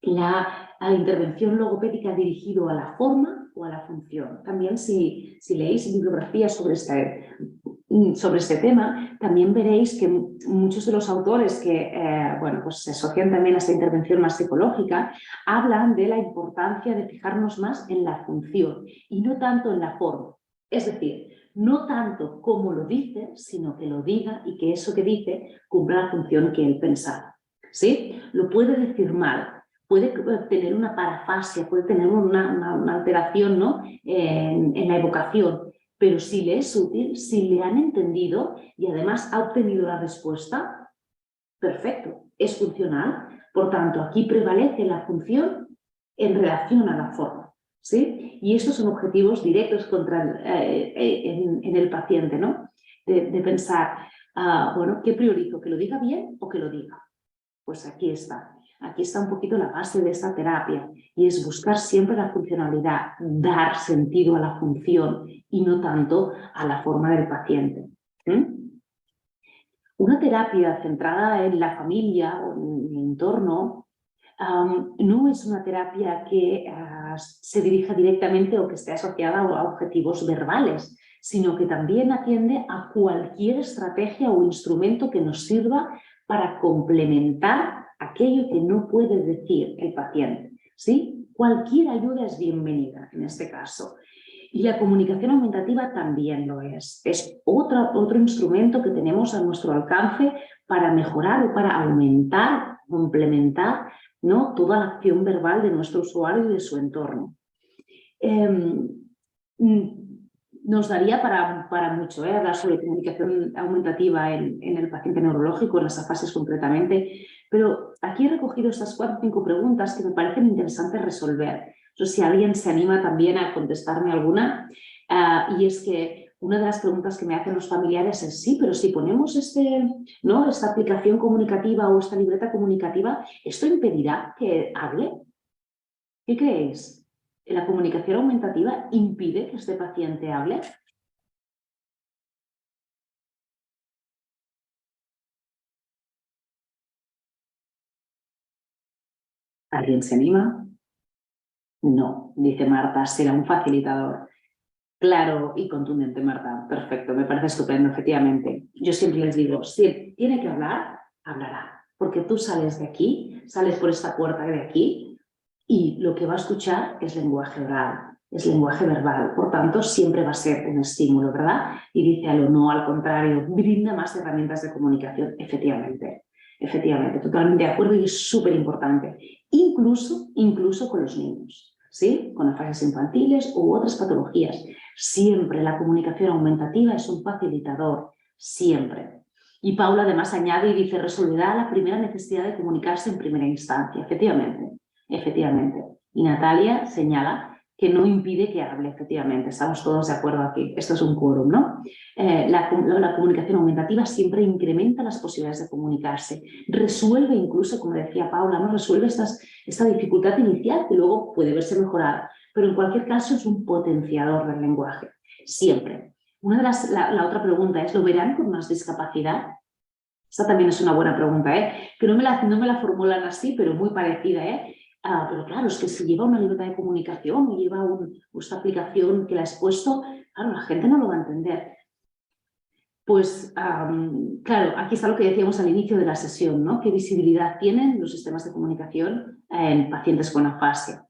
la intervención logopédica dirigida a la forma o a la función. También si leéis bibliografías sobre este tema, también veréis que muchos de los autores que bueno, pues se asocian también a esta intervención más psicológica hablan de la importancia de fijarnos más en la función y no tanto en la forma. Es decir, no tanto cómo lo dice, sino que lo diga y que eso que dice cumpla la función que él pensaba. ¿Sí? Lo puede decir mal, puede tener una parafasia, puede tener una alteración, ¿no? en la evocación, pero si le es útil, si le han entendido y además ha obtenido la respuesta, perfecto, es funcional. Por tanto, aquí prevalece la función en relación a la forma. ¿Sí? Y estos son objetivos directos en el paciente, ¿no? De pensar, bueno, ¿qué priorizo? ¿Que lo diga bien o que lo diga? Pues aquí está. Aquí está un poquito la base de esta terapia y es buscar siempre la funcionalidad, dar sentido a la función y no tanto a la forma del paciente. Una terapia centrada en la familia o en el entorno no es una terapia que se dirija directamente o que esté asociada a objetivos verbales, sino que también atiende a cualquier estrategia o instrumento que nos sirva para complementar aquello que no puede decir el paciente. ¿Sí? Cualquier ayuda es bienvenida en este caso. Y la comunicación aumentativa también lo es. Es otro instrumento que tenemos a nuestro alcance para mejorar o para aumentar, complementar, ¿no? Toda la acción verbal de nuestro usuario y de su entorno. Nos daría para mucho hablar sobre comunicación aumentativa en el paciente neurológico, en las afasias concretamente, pero aquí he recogido estas 4 o 5 preguntas que me parecen interesantes resolver. Si alguien se anima también a contestarme alguna, y es que una de las preguntas que me hacen los familiares es sí, pero si ponemos esta aplicación comunicativa o esta libreta comunicativa, ¿esto impedirá que hable? ¿Qué creéis? ¿La comunicación aumentativa impide que este paciente hable? ¿Alguien se anima? No, dice Marta, será un facilitador. Claro y contundente, Marta. Perfecto, me parece estupendo, efectivamente. Yo siempre les digo, si tiene que hablar, hablará. Porque tú sales de aquí, sales por esta puerta de aquí y lo que va a escuchar es lenguaje oral, es lenguaje verbal. Por tanto, siempre va a ser un estímulo, ¿verdad? Y dice no, al contrario, brinda más herramientas de comunicación, efectivamente. Efectivamente, totalmente de acuerdo y es súper importante. Incluso con los niños, ¿sí? Con afasias infantiles u otras patologías. Siempre la comunicación aumentativa es un facilitador, siempre. Y Paula además añade y dice, resolverá la primera necesidad de comunicarse en primera instancia. Efectivamente, efectivamente. Y Natalia señala que no impide que hable, efectivamente. Estamos todos de acuerdo aquí. Esto es un quórum, ¿no? La comunicación aumentativa siempre incrementa las posibilidades de comunicarse. Resuelve incluso, como decía Paula, ¿no? Resuelve esta dificultad inicial que luego puede verse mejorada. Pero en cualquier caso es un potenciador del lenguaje. Siempre. La otra pregunta es, ¿lo verán con más discapacidad? Esta también es una buena pregunta, que no me la formulan así, pero muy parecida, pero claro, es que si lleva una libreta de comunicación o lleva esta aplicación que la has puesto, claro, la gente no lo va a entender. Pues, claro, aquí está lo que decíamos al inicio de la sesión, ¿no? ¿Qué visibilidad tienen los sistemas de comunicación en pacientes con afasia?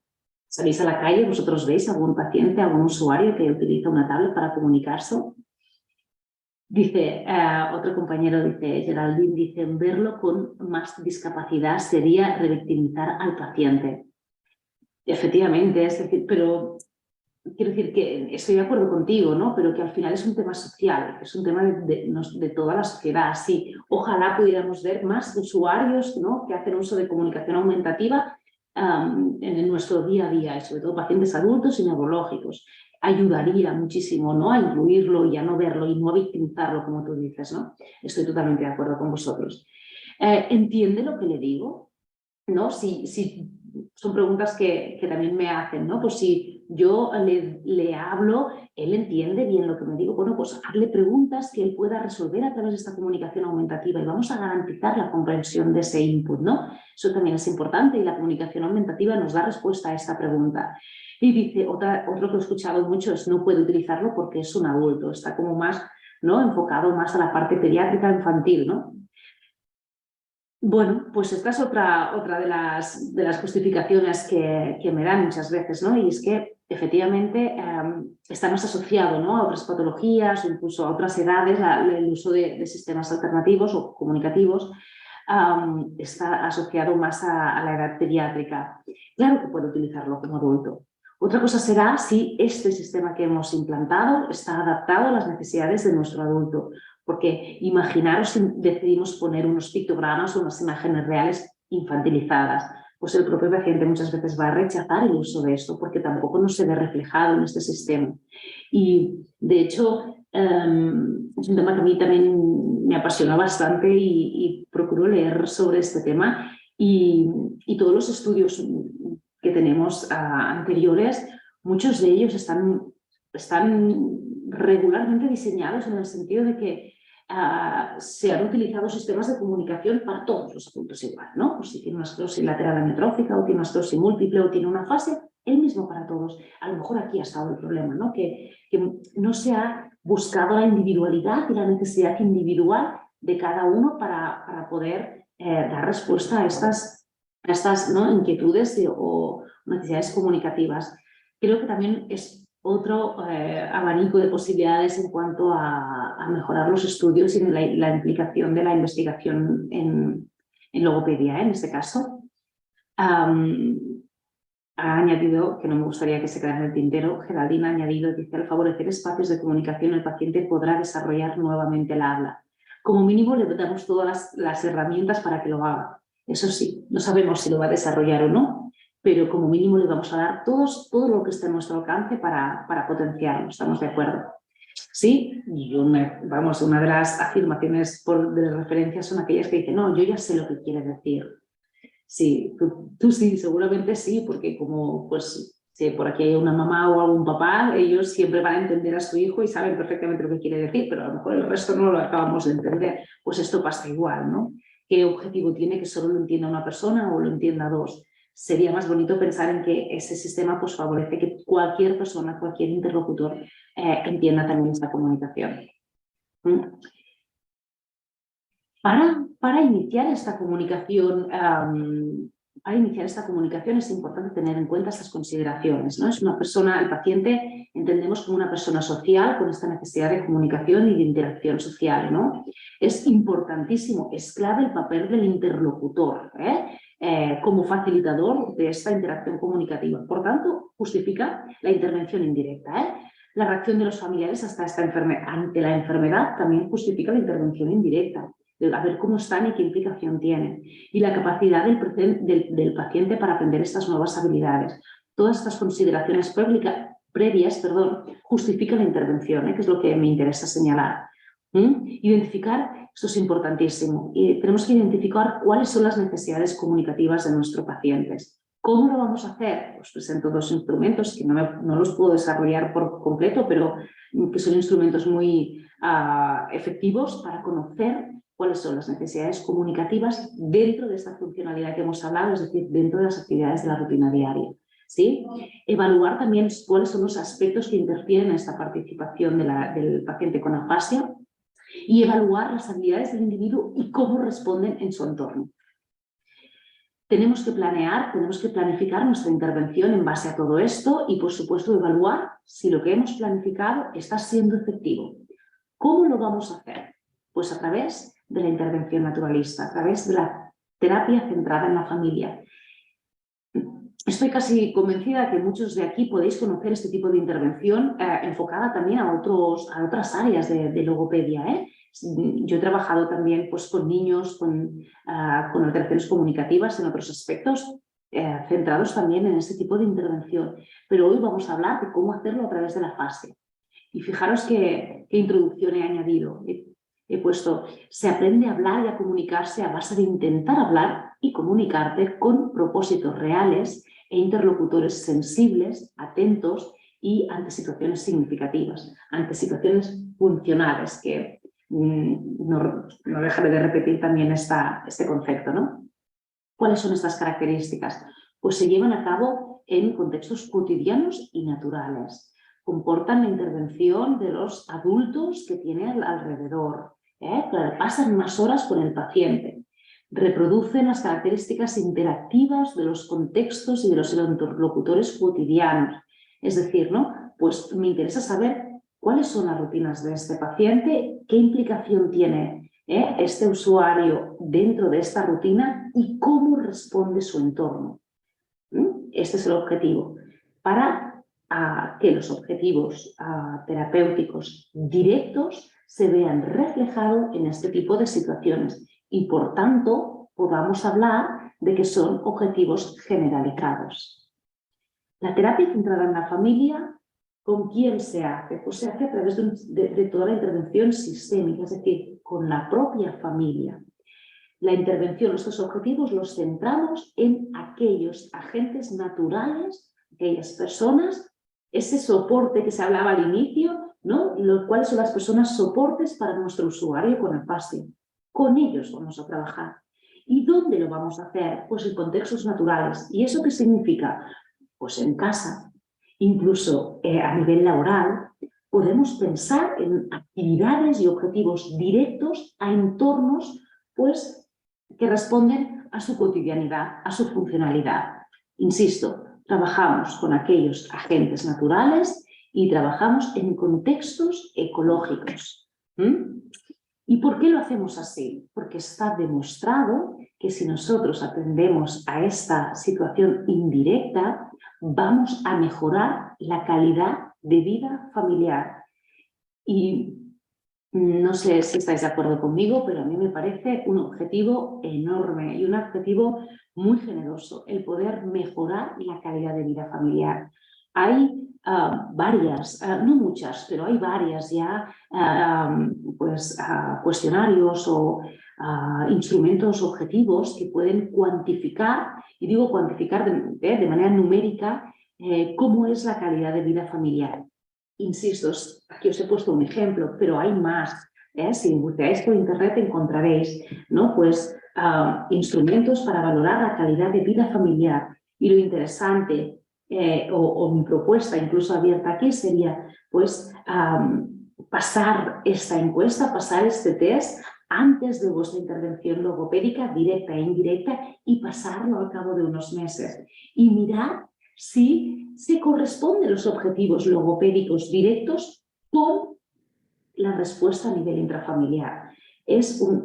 ¿Salís a la calle? ¿Vosotros veis algún paciente, algún usuario que utiliza una tablet para comunicarse? Dice, otro compañero, dice, Geraldine, dice, verlo con más discapacidad sería revictimizar al paciente. Efectivamente, es decir, pero quiero decir que estoy de acuerdo contigo, ¿no? Pero que al final es un tema social, es un tema de toda la sociedad. Sí, ojalá pudiéramos ver más usuarios, ¿no? Que hacen uso de comunicación aumentativa en nuestro día a día, y sobre todo pacientes adultos y neurológicos. Ayudaría muchísimo, ¿no? A incluirlo y a no verlo y no a victimizarlo, como tú dices, ¿no? Estoy totalmente de acuerdo con vosotros. ¿Entiende lo que le digo? ¿No? Si son preguntas que también me hacen, ¿no? Pues si yo le hablo, él entiende bien lo que me digo, bueno, pues hazle preguntas que él pueda resolver a través de esta comunicación aumentativa y vamos a garantizar la comprensión de ese input, ¿no? Eso también es importante y la comunicación aumentativa nos da respuesta a esta pregunta. Y dice, otro que he escuchado mucho es no puede utilizarlo porque es un adulto, está como más, ¿no?, enfocado más a la parte pediátrica infantil, ¿no? Bueno, pues esta es otra de las justificaciones que me dan muchas veces, ¿no? Y es que efectivamente está más asociado, ¿no?, a otras patologías o incluso a otras edades, el uso de sistemas alternativos o comunicativos está asociado más a la edad pediátrica. Claro que puede utilizarlo como adulto. Otra cosa será si este sistema que hemos implantado está adaptado a las necesidades de nuestro adulto. Porque imaginaros si decidimos poner unos pictogramas o unas imágenes reales infantilizadas, pues el propio paciente muchas veces va a rechazar el uso de esto porque tampoco no se ve reflejado en este sistema. Y de hecho es un tema que a mí también me apasiona bastante y procuro leer sobre este tema y todos los estudios que tenemos anteriores, muchos de ellos están regularmente diseñados en el sentido de que se han utilizado sistemas de comunicación para todos los adultos igual, ¿no? Pues si tiene una esclerosis lateral amiotrófica o tiene una esclerosis múltiple o tiene una fase, el mismo para todos. A lo mejor aquí ha estado el problema, ¿no? Que no se ha buscado la individualidad y la necesidad individual de cada uno para poder dar respuesta a estas ¿no?, inquietudes o necesidades comunicativas. Creo que también es otro abanico de posibilidades en cuanto a mejorar los estudios y la implicación de la investigación en logopedia, en este caso. Ha añadido, que no me gustaría que se quedara en el tintero, Geraldine ha añadido, dice, al favorecer espacios de comunicación el paciente podrá desarrollar nuevamente el habla. Como mínimo le damos todas las herramientas para que lo haga. Eso sí, no sabemos si lo va a desarrollar o no, pero como mínimo le vamos a dar todo lo que esté a nuestro alcance para potenciarlo, ¿estamos de acuerdo? Sí, y una de las afirmaciones de referencia son aquellas que dicen, no, yo ya sé lo que quiere decir. Sí, tú sí, seguramente sí, porque como pues si por aquí hay una mamá o algún papá, ellos siempre van a entender a su hijo y saben perfectamente lo que quiere decir, pero a lo mejor el resto no lo acabamos de entender. Pues esto pasa igual, ¿no? ¿Qué objetivo tiene que solo lo entienda una persona o lo entienda dos? Sería más bonito pensar en que ese sistema pues, favorece que cualquier persona, cualquier interlocutor entienda también esta comunicación. Para iniciar esta comunicación, es importante tener en cuenta estas consideraciones, ¿no? Es una persona, el paciente entendemos como una persona social con esta necesidad de comunicación y de interacción social, ¿no? Es importantísimo, es clave el papel del interlocutor, como facilitador de esta interacción comunicativa. Por tanto, justifica la intervención indirecta. La reacción de los familiares ante la enfermedad también justifica la intervención indirecta, a ver cómo están y qué implicación tienen. Y la capacidad del paciente para aprender estas nuevas habilidades. Todas estas consideraciones previas justifican la intervención, que es lo que me interesa señalar. Identificar, esto es importantísimo, y tenemos que identificar cuáles son las necesidades comunicativas de nuestros pacientes. ¿Cómo lo vamos a hacer? Os presento dos instrumentos que no los puedo desarrollar por completo, pero que son instrumentos muy efectivos para conocer cuáles son las necesidades comunicativas dentro de esta funcionalidad que hemos hablado, es decir, dentro de las actividades de la rutina diaria. ¿Sí? Evaluar también cuáles son los aspectos que interfieren en esta participación del paciente con afasia y evaluar las habilidades del individuo y cómo responden en su entorno. Tenemos que planificar nuestra intervención en base a todo esto y, por supuesto, evaluar si lo que hemos planificado está siendo efectivo. ¿Cómo lo vamos a hacer? Pues a través de la intervención naturalista, a través de la terapia centrada en la familia. Estoy casi convencida que muchos de aquí podéis conocer este tipo de intervención enfocada también a otras áreas de logopedia. Yo he trabajado también pues, con niños con alteraciones comunicativas en otros aspectos, centrados también en este tipo de intervención. Pero hoy vamos a hablar de cómo hacerlo a través de la fase. Y fijaros qué introducción he añadido. He puesto, se aprende a hablar y a comunicarse a base de intentar hablar y comunicarte con propósitos reales e interlocutores sensibles, atentos y ante situaciones significativas, ante situaciones funcionales, que no dejaré de repetir también este concepto, ¿no? ¿Cuáles son estas características? Pues se llevan a cabo en contextos cotidianos y naturales. Comportan la intervención de los adultos que tienen alrededor, pasan más horas con el paciente, reproducen las características interactivas de los contextos y de los interlocutores cotidianos. Es decir, ¿no? Pues me interesa saber cuáles son las rutinas de este paciente, qué implicación tiene este usuario dentro de esta rutina y cómo responde su entorno. Este es el objetivo. Para que los objetivos terapéuticos directos se vean reflejados en este tipo de situaciones y, por tanto, podamos hablar de que son objetivos generalizados. La terapia centrada en la familia, ¿con quién se hace? Pues se hace a través de toda la intervención sistémica, es decir, con la propia familia. La intervención, estos objetivos los centramos en aquellos agentes naturales, aquellas personas, ese soporte que se hablaba al inicio, ¿no? ¿Cuáles son las personas soportes para nuestro usuario con afasia? Con ellos vamos a trabajar. ¿Y dónde lo vamos a hacer? Pues en contextos naturales. ¿Y eso qué significa? Pues en casa, incluso a nivel laboral, podemos pensar en actividades y objetivos directos a entornos, pues, que responden a su cotidianidad, a su funcionalidad. Insisto, trabajamos con aquellos agentes naturales y trabajamos en contextos ecológicos. ¿Y por qué lo hacemos así? Porque está demostrado que si nosotros atendemos a esta situación indirecta, vamos a mejorar la calidad de vida familiar. Y no sé si estáis de acuerdo conmigo, pero a mí me parece un objetivo enorme y un objetivo muy generoso, el poder mejorar la calidad de vida familiar. Hay varias, no muchas, pero hay varias ya cuestionarios o instrumentos objetivos que pueden cuantificar, y digo cuantificar de manera numérica, cómo es la calidad de vida familiar. Insisto, aquí os he puesto un ejemplo, pero hay más. Si buscáis por internet encontraréis, ¿no? Pues, instrumentos para valorar la calidad de vida familiar. Y lo interesante, o mi propuesta incluso abierta aquí, sería pues, pasar esta encuesta, pasar este test antes de vuestra intervención logopédica, directa e indirecta, y pasarlo al cabo de unos meses. Y mirar si se corresponden los objetivos logopédicos directos con la respuesta a nivel intrafamiliar.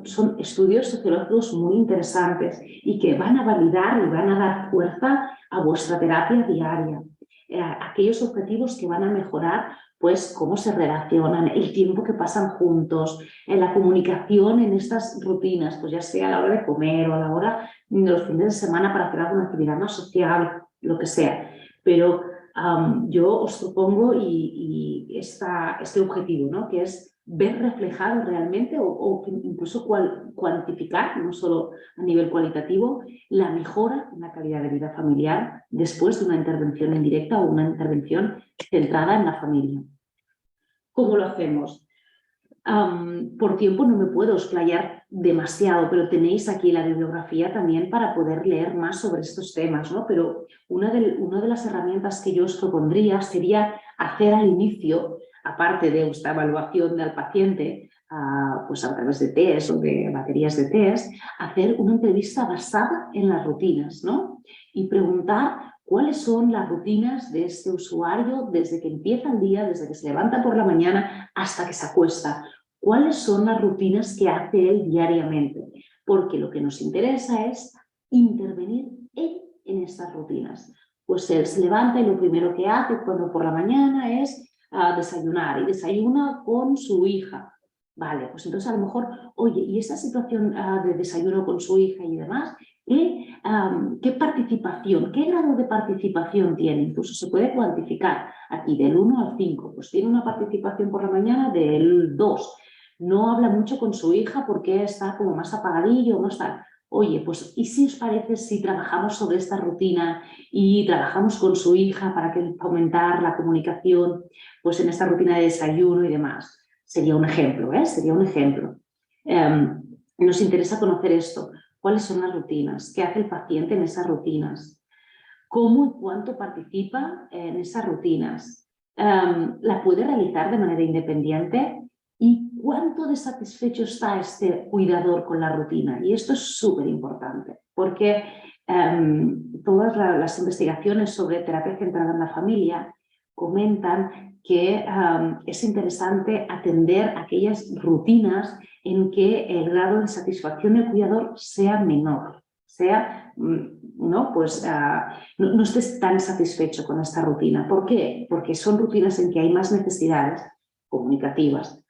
Son estudios sociológicos muy interesantes y que van a validar y van a dar fuerza a vuestra terapia diaria. Aquellos objetivos que van a mejorar pues cómo se relacionan, el tiempo que pasan juntos, la comunicación en estas rutinas, pues ya sea a la hora de comer o a la hora de los fines de semana para hacer alguna actividad más social, lo que sea. Pero yo os propongo este objetivo, ¿no? Que es ver reflejado realmente o incluso cuantificar, no solo a nivel cualitativo, la mejora en la calidad de vida familiar después de una intervención indirecta o una intervención centrada en la familia. ¿Cómo lo hacemos? Por tiempo no me puedo explayar demasiado, pero tenéis aquí la bibliografía también para poder leer más sobre estos temas, ¿no? Pero una de las herramientas que yo os propondría sería hacer al inicio, aparte de esta evaluación del paciente, pues a través de test o de baterías de test, hacer una entrevista basada en las rutinas, ¿no? Y preguntar cuáles son las rutinas de este usuario desde que empieza el día, desde que se levanta por la mañana hasta que se acuesta. ¿Cuáles son las rutinas que hace él diariamente? Porque lo que nos interesa es intervenir en estas rutinas. Pues él se levanta y lo primero que hace cuando por la mañana es desayunar, y desayuna con su hija. Vale, pues entonces a lo mejor, oye, y esa situación de desayuno con su hija y demás, ¿qué participación, qué grado de participación tiene? Incluso se puede cuantificar aquí del 1 al 5, pues tiene una participación por la mañana del 2. No habla mucho con su hija porque está como más apagadillo, no está. oye, pues ¿y si os parece si trabajamos sobre esta rutina y trabajamos con su hija para fomentar la comunicación pues en esta rutina de desayuno y demás? Sería un ejemplo, ¿eh? Sería un ejemplo. Nos interesa conocer esto. ¿Cuáles son las rutinas? ¿Qué hace el paciente en esas rutinas? ¿Cómo y cuánto participa en esas rutinas? ¿La puede realizar de manera independiente? ¿Y cuánto de satisfecho está este cuidador con la rutina? Y esto es súper importante, porque todas las investigaciones sobre terapia centrada en la familia comentan que es interesante atender aquellas rutinas en que el grado de satisfacción del cuidador sea menor, sea, ¿no? Pues, no estés tan satisfecho con esta rutina. ¿Por qué? Porque son rutinas en que hay más necesidades comunicativas.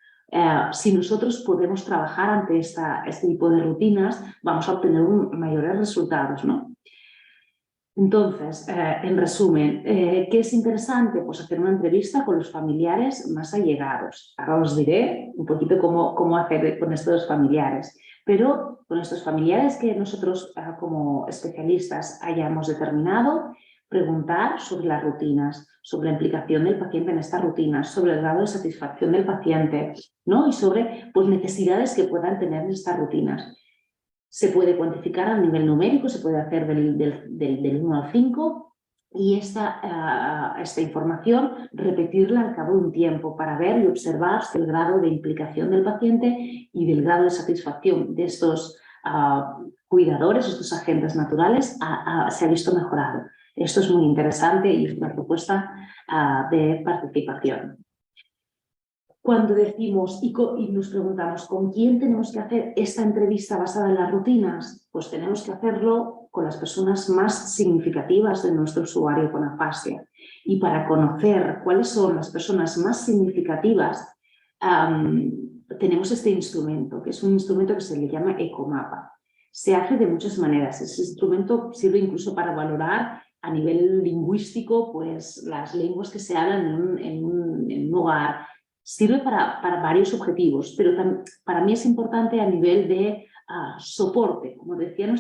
Si nosotros podemos trabajar ante este tipo de rutinas, vamos a obtener mayores resultados, ¿no? Entonces, en resumen, ¿qué es interesante? Pues hacer una entrevista con los familiares más allegados. Ahora os diré un poquito cómo hacer con estos familiares, pero con estos familiares que nosotros como especialistas hayamos determinado, preguntar sobre las rutinas, sobre la implicación del paciente en estas rutinas, sobre el grado de satisfacción del paciente, ¿no? Y sobre pues, necesidades que puedan tener en estas rutinas. Se puede cuantificar a nivel numérico, se puede hacer del 1 al 5 y esta información repetirla al cabo de un tiempo para ver y observar si el grado de implicación del paciente y del grado de satisfacción de estos cuidadores, estos agentes naturales, se ha visto mejorado. Esto es muy interesante y es una propuesta de participación. Cuando decimos y nos preguntamos ¿con quién tenemos que hacer esta entrevista basada en las rutinas? Pues tenemos que hacerlo con las personas más significativas de nuestro usuario con afasia. Y para conocer cuáles son las personas más significativas, tenemos este instrumento, que es un instrumento que se le llama Ecomapa. Se hace de muchas maneras. Ese instrumento sirve incluso para valorar a nivel lingüístico pues, las lenguas que se hablan en un hogar. Sirve para varios objetivos, pero para mí es importante a nivel de soporte, como decía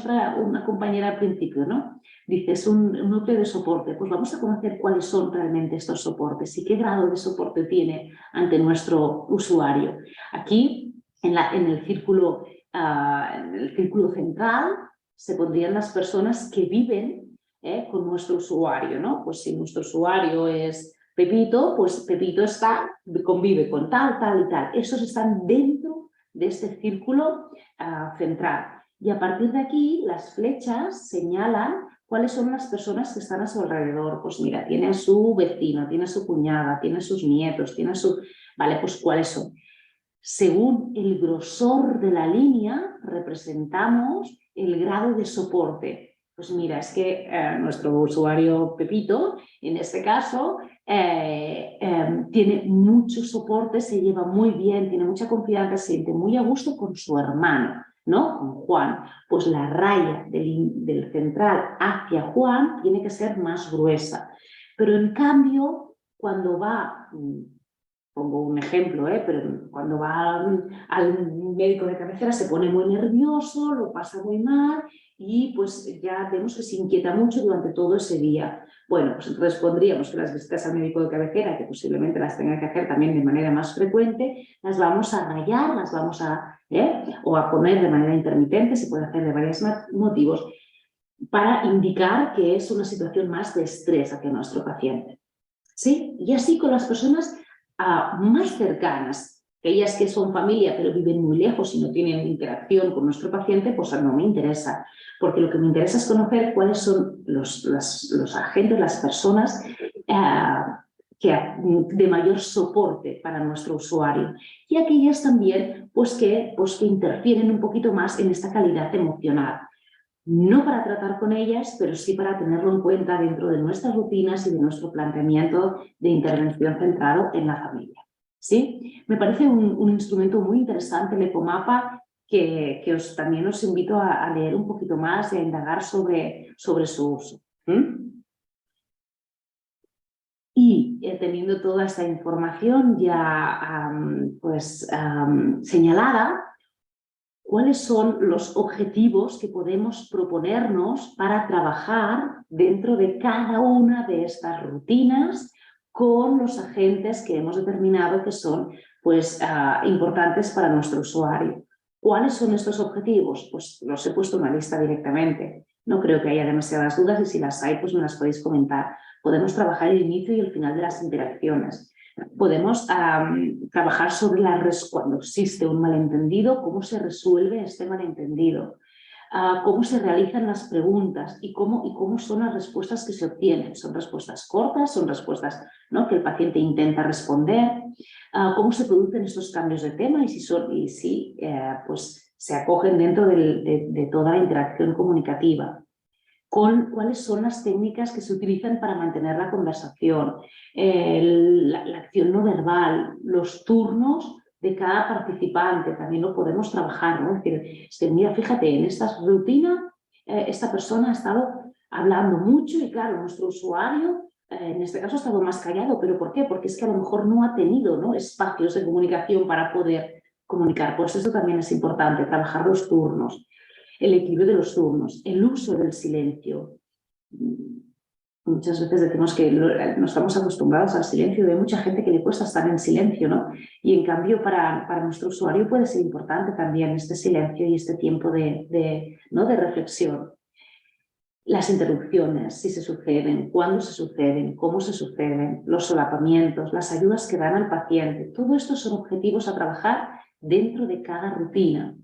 una compañera al principio, ¿no? Dice, es un núcleo de soporte. Pues vamos a conocer cuáles son realmente estos soportes y qué grado de soporte tiene ante nuestro usuario. Aquí, en el círculo central, se pondrían las personas que viven con nuestro usuario, ¿no? Pues si nuestro usuario es Pepito, pues Pepito convive con tal, tal y tal. Esos están dentro de este círculo central. Y a partir de aquí, las flechas señalan cuáles son las personas que están a su alrededor. Pues mira, tiene a su vecino, tiene a su cuñada, tiene a sus nietos, tiene a su... Vale, pues ¿cuáles son? Según el grosor de la línea, representamos el grado de soporte. Pues mira, es que nuestro usuario Pepito, en este caso, tiene mucho soporte, se lleva muy bien, tiene mucha confianza, se siente muy a gusto con su hermano, ¿no? Con Juan. Pues la raya del central hacia Juan tiene que ser más gruesa. Pero en cambio, cuando va... Pongo un ejemplo, pero cuando va al médico de cabecera se pone muy nervioso, lo pasa muy mal y pues ya vemos que se inquieta mucho durante todo ese día. Bueno, pues entonces pondríamos que las visitas al médico de cabecera, que posiblemente las tenga que hacer también de manera más frecuente, las vamos a rayar, las vamos o a poner de manera intermitente, se puede hacer de varios motivos, para indicar que es una situación más de estrés hacia nuestro paciente. ¿Sí? Y así con las personas más cercanas, aquellas que son familia pero viven muy lejos y no tienen interacción con nuestro paciente, pues no me interesa, porque lo que me interesa es conocer cuáles son los agentes, las personas de mayor soporte para nuestro usuario y aquellas también pues que interfieren un poquito más en esta calidad emocional. No para tratar con ellas, pero sí para tenerlo en cuenta dentro de nuestras rutinas y de nuestro planteamiento de intervención centrado en la familia. ¿Sí? Me parece un instrumento muy interesante el Ecomapa que también os invito a leer un poquito más y a indagar sobre su uso. Y teniendo toda esta información ya señalada, cuáles son los objetivos que podemos proponernos para trabajar dentro de cada una de estas rutinas con los agentes que hemos determinado que son pues, importantes para nuestro usuario. ¿Cuáles son estos objetivos? Pues los he puesto en una lista directamente. No creo que haya demasiadas dudas y si las hay, pues me las podéis comentar. Podemos trabajar el inicio y el final de las interacciones. Podemos trabajar sobre cuando existe un malentendido, cómo se resuelve este malentendido, cómo se realizan las preguntas y cómo son las respuestas que se obtienen. Son respuestas cortas, son respuestas, ¿no?, que el paciente intenta responder, cómo se producen estos cambios de tema y si pues se acogen dentro de toda la interacción comunicativa. ¿Cuáles son las técnicas que se utilizan para mantener la conversación? La acción no verbal, los turnos de cada participante, también lo podemos trabajar, ¿no? Es que mira, fíjate, en esta rutina esta persona ha estado hablando mucho y claro, nuestro usuario en este caso ha estado más callado, ¿pero por qué? Porque es que a lo mejor no ha tenido, ¿no?, espacios de comunicación para poder comunicar. Pues eso también es importante, trabajar los turnos. El equilibrio de los turnos, el uso del silencio. Muchas veces decimos que no estamos acostumbrados al silencio, hay mucha gente que le cuesta estar en silencio, ¿no? Y en cambio para nuestro usuario puede ser importante también este silencio y este tiempo de reflexión. Las interrupciones, si se suceden, cuándo se suceden, cómo se suceden, los solapamientos, las ayudas que dan al paciente. Todo esto son objetivos a trabajar dentro de cada rutina.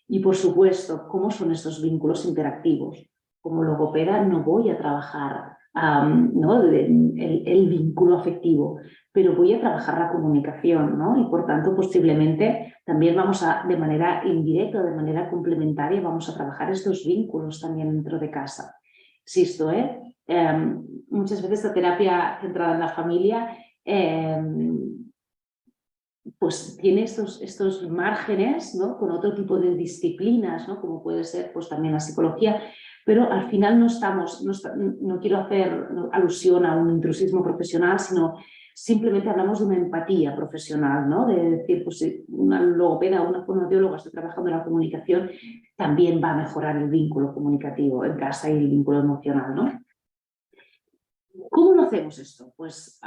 Y, por supuesto, ¿cómo son estos vínculos interactivos? Como logopeda no voy a trabajar ¿no?, el vínculo afectivo, pero voy a trabajar la comunicación, ¿no? Y, por tanto, posiblemente también de manera indirecta, de manera complementaria, vamos a trabajar estos vínculos también dentro de casa. Insisto, muchas veces la terapia centrada en la familia pues tiene estos márgenes, ¿no?, con otro tipo de disciplinas, ¿no?, como puede ser pues también la psicología, pero al final no quiero hacer alusión a un intrusismo profesional, sino simplemente hablamos de una empatía profesional, ¿no?, de decir, pues si una logopeda o una fonoaudióloga está trabajando en la comunicación, también va a mejorar el vínculo comunicativo en casa y el vínculo emocional, ¿no? ¿Cómo lo hacemos esto? Pues,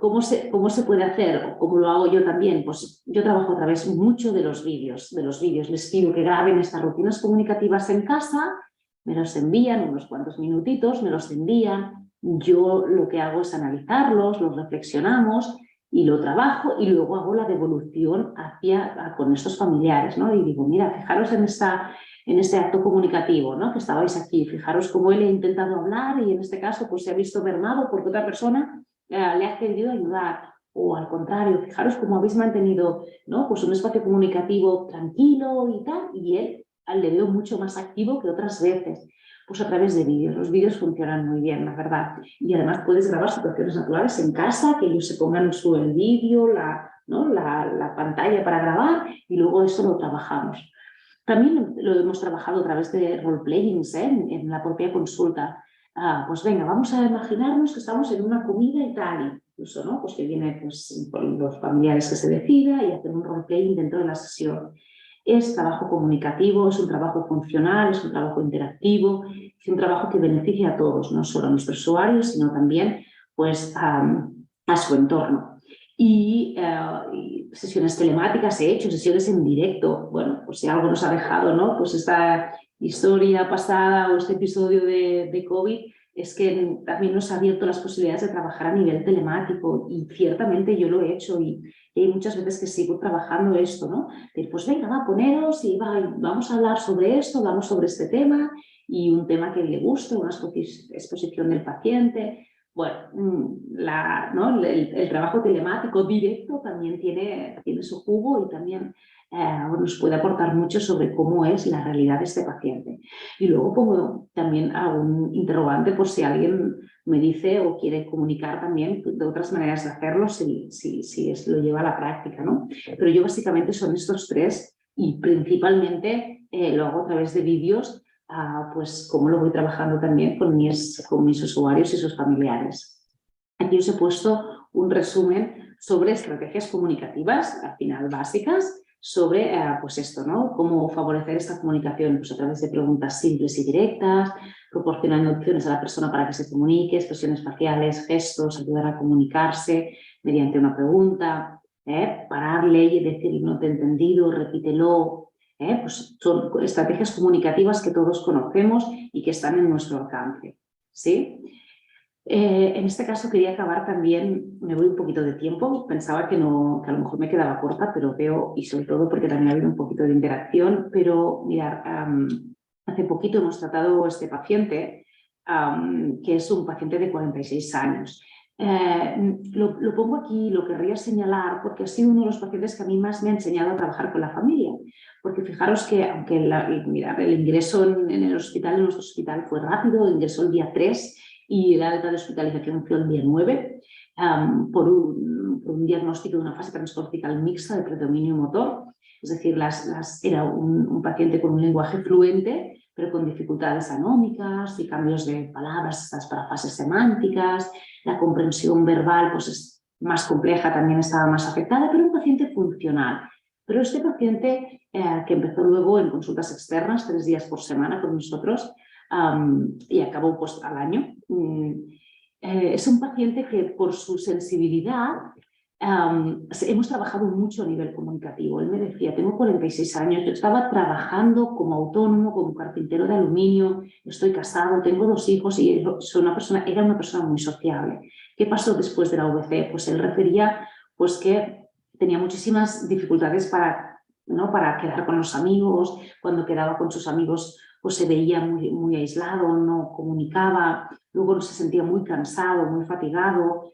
¿cómo se puede hacer? ¿O cómo lo hago yo también? Pues yo trabajo a través mucho de los vídeos. Les pido que graben estas rutinas comunicativas en casa, me los envían, unos cuantos minutitos, me los envían. Yo lo que hago es analizarlos, los reflexionamos y lo trabajo y luego hago la devolución con estos familiares, ¿no? Y digo, mira, fijaros en este acto comunicativo, ¿no?, que estabais aquí. Fijaros cómo él ha intentado hablar y en este caso pues, se ha visto mermado porque otra persona le ha querido ayudar. O al contrario, fijaros cómo habéis mantenido, ¿no?, pues un espacio comunicativo tranquilo y tal, y él le veo mucho más activo que otras veces. Pues a través de vídeos. Los vídeos funcionan muy bien, la verdad. Y además puedes grabar situaciones naturales en casa, que ellos se pongan el vídeo, la pantalla para grabar y luego eso lo trabajamos. También lo hemos trabajado a través de role-playings en la propia consulta. Pues venga, vamos a imaginarnos que estamos en una comida y tal, incluso, ¿no?, pues que vienen pues, los familiares que se decida y hacer un role-playing dentro de la sesión. Es trabajo comunicativo, es un trabajo funcional, es un trabajo interactivo, es un trabajo que beneficia a todos, no solo a nuestros usuarios, sino también pues, a su entorno. Y sesiones telemáticas he hecho, sesiones en directo. Bueno, pues si algo nos ha dejado, ¿no?, pues esta historia pasada o este episodio de COVID es que también nos ha abierto las posibilidades de trabajar a nivel telemático y ciertamente yo lo he hecho y hay muchas veces que sigo trabajando esto, ¿no? Pues venga, va, poneros y vamos a hablar sobre esto, hablamos sobre este tema y un tema que le guste, una exposición del paciente. Bueno, el trabajo telemático directo también tiene su jugo y también nos puede aportar mucho sobre cómo es la realidad de este paciente. Y luego pongo también algún interrogante por si alguien me dice o quiere comunicar también de otras maneras de hacerlo si lo lleva a la práctica, ¿no? Pero yo básicamente son estos tres y principalmente lo hago a través de vídeos, pues cómo lo voy trabajando también con mis usuarios y sus familiares. Aquí os he puesto un resumen sobre estrategias comunicativas, al final básicas, sobre pues esto, ¿no? Cómo favorecer esta comunicación pues a través de preguntas simples y directas, proporcionando opciones a la persona para que se comunique, expresiones faciales, gestos, ayudar a comunicarse mediante una pregunta, pararle y decir no te he entendido, repítelo. Pues son estrategias comunicativas que todos conocemos y que están en nuestro alcance, ¿sí? En este caso quería acabar también, me voy un poquito de tiempo, pensaba que a lo mejor me quedaba corta, pero veo, y sobre todo porque también ha habido un poquito de interacción, pero mirad, hace poquito hemos tratado a este paciente, que es un paciente de 46 años. Lo pongo aquí, lo querría señalar porque ha sido uno de los pacientes que a mí más me ha enseñado a trabajar con la familia, porque fijaros que aunque mirad, el ingreso en el hospital, en nuestro hospital fue rápido, ingresó el día 3 y la alta de hospitalización fue el día 9 por un diagnóstico de una fase transcortical mixta de predominio motor, es decir, era un paciente con un lenguaje fluente, pero con dificultades anómicas y cambios de palabras, estas frases semánticas, la comprensión verbal pues es más compleja, también estaba más afectada, pero un paciente funcional. Pero este paciente, que empezó luego en consultas externas, 3 días por semana con nosotros, y acabó pues al año, es un paciente que por su sensibilidad hemos trabajado mucho a nivel comunicativo. Él me decía, tengo 46 años, yo estaba trabajando como autónomo, como carpintero de aluminio, estoy casado, tengo 2 hijos y era una persona muy sociable. ¿Qué pasó después de la VC? Pues él refería pues, que tenía muchísimas dificultades para quedar con los amigos, cuando quedaba con sus amigos pues se veía muy aislado, no comunicaba, luego se sentía muy cansado, muy fatigado,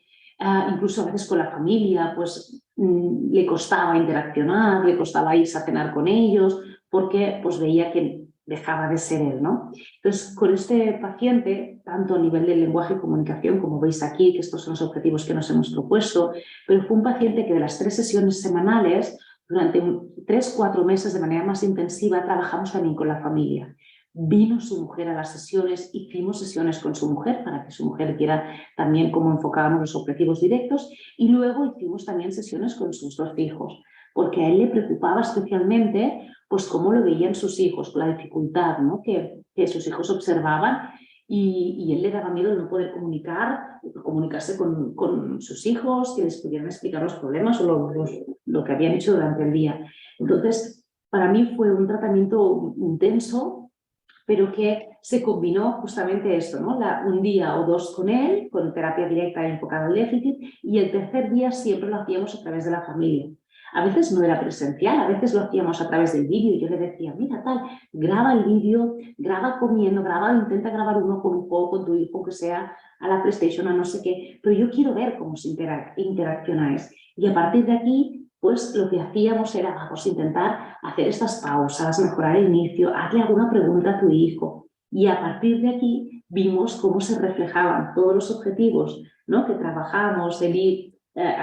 incluso a veces con la familia pues le costaba interaccionar, le costaba irse a cenar con ellos, porque pues veía que dejaba de ser él, ¿no? Entonces, con este paciente, tanto a nivel del lenguaje y comunicación, como veis aquí, que estos son los objetivos que nos hemos propuesto, pero fue un paciente que de las 3 sesiones semanales, durante 3-4 meses de manera más intensiva, trabajamos también con la familia. Vino su mujer a las sesiones, hicimos sesiones con su mujer para que su mujer viera también cómo enfocábamos los objetivos directos y luego hicimos también sesiones con sus 2 hijos, porque a él le preocupaba especialmente pues cómo lo veían sus hijos, la dificultad, ¿no? que sus hijos observaban y él le daba miedo de no poder comunicarse con sus hijos, que les pudieran explicar los problemas o lo que habían hecho durante el día. Entonces, para mí fue un tratamiento intenso, pero que se combinó justamente esto, ¿no? Un día o 2 con él, con terapia directa enfocada al déficit, y el tercer día siempre lo hacíamos a través de la familia. A veces no era presencial, a veces lo hacíamos a través del vídeo, y yo le decía, mira tal, graba el vídeo, graba comiendo, intenta grabar uno con un juego con tu hijo, que sea a la PlayStation, a no sé qué, pero yo quiero ver cómo se interaccionáis. Y a partir de aquí, pues lo que hacíamos era vamos a intentar hacer estas pausas, mejorar el inicio, hazle alguna pregunta a tu hijo. Y a partir de aquí vimos cómo se reflejaban todos los objetivos, ¿no? que trabajábamos a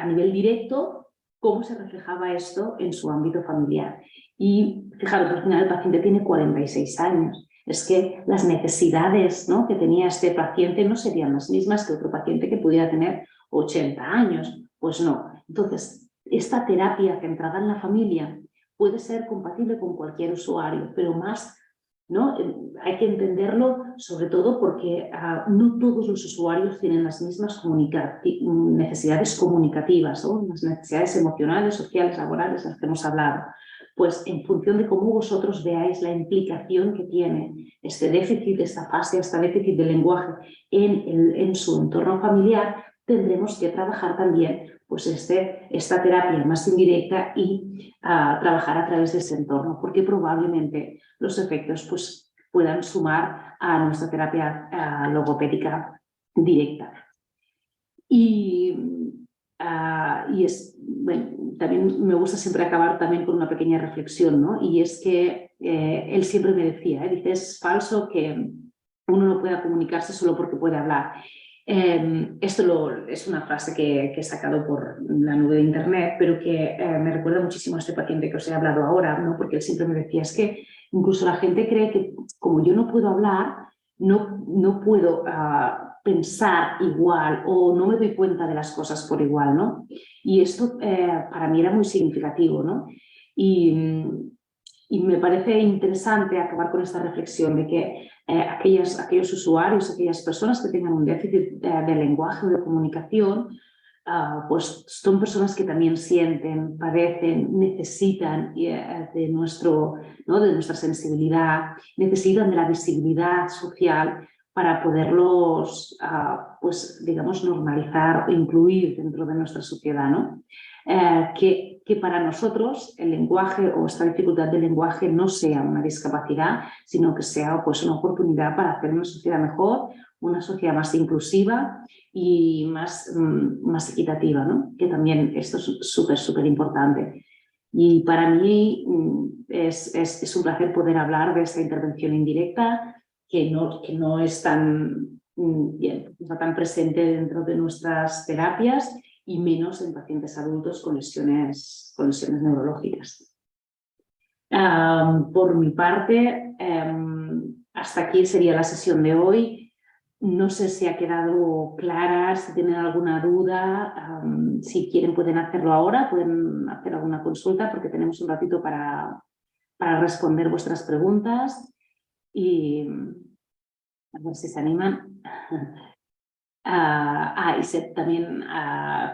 nivel directo, cómo se reflejaba esto en su ámbito familiar. Y fijaros, al final el paciente tiene 46 años. Es que las necesidades, ¿no? que tenía este paciente no serían las mismas que otro paciente que pudiera tener 80 años. Pues no. Entonces, esta terapia centrada en la familia puede ser compatible con cualquier usuario, pero más, ¿no? Hay que entenderlo sobre todo porque no todos los usuarios tienen las mismas necesidades comunicativas, ¿no? Las necesidades emocionales, sociales, laborales, las que hemos hablado. Pues en función de cómo vosotros veáis la implicación que tiene este déficit, esta fase, este déficit de lenguaje en su entorno familiar, tendremos que trabajar también pues esta terapia más indirecta y trabajar a través de ese entorno, porque probablemente los efectos pues, puedan sumar a nuestra terapia logopédica directa. Bueno, también me gusta siempre acabar también con una pequeña reflexión, ¿no? Y es que él siempre me decía, dice, es falso que uno no pueda comunicarse solo porque puede hablar. Esto es una frase que he sacado por la nube de internet, pero que me recuerda muchísimo a este paciente que os he hablado ahora, ¿no? Porque él siempre me decía, es que incluso la gente cree que como yo no puedo hablar, no puedo pensar igual o no me doy cuenta de las cosas por igual, ¿no? Y esto para mí era muy significativo, ¿no? Y me parece interesante acabar con esta reflexión de que aquellos usuarios, aquellas personas que tengan un déficit de lenguaje o de comunicación, pues son personas que también sienten, padecen, necesitan de nuestra sensibilidad, necesitan de la visibilidad social para poderlos, pues, digamos, normalizar o incluir dentro de nuestra sociedad, ¿no? Que para nosotros el lenguaje o esta dificultad del lenguaje no sea una discapacidad, sino que sea, pues, una oportunidad para hacer una sociedad mejor, una sociedad más inclusiva y más equitativa, ¿no? Que también esto es súper importante. Y para mí es un placer poder hablar de esta intervención indirecta que no es tan presente dentro de nuestras terapias y menos en pacientes adultos con lesiones neurológicas. Por mi parte, hasta aquí sería la sesión de hoy. No sé si ha quedado clara, si tienen alguna duda, si quieren pueden hacerlo ahora, pueden hacer alguna consulta porque tenemos un ratito para responder vuestras preguntas y a ver si se animan. Y Seth también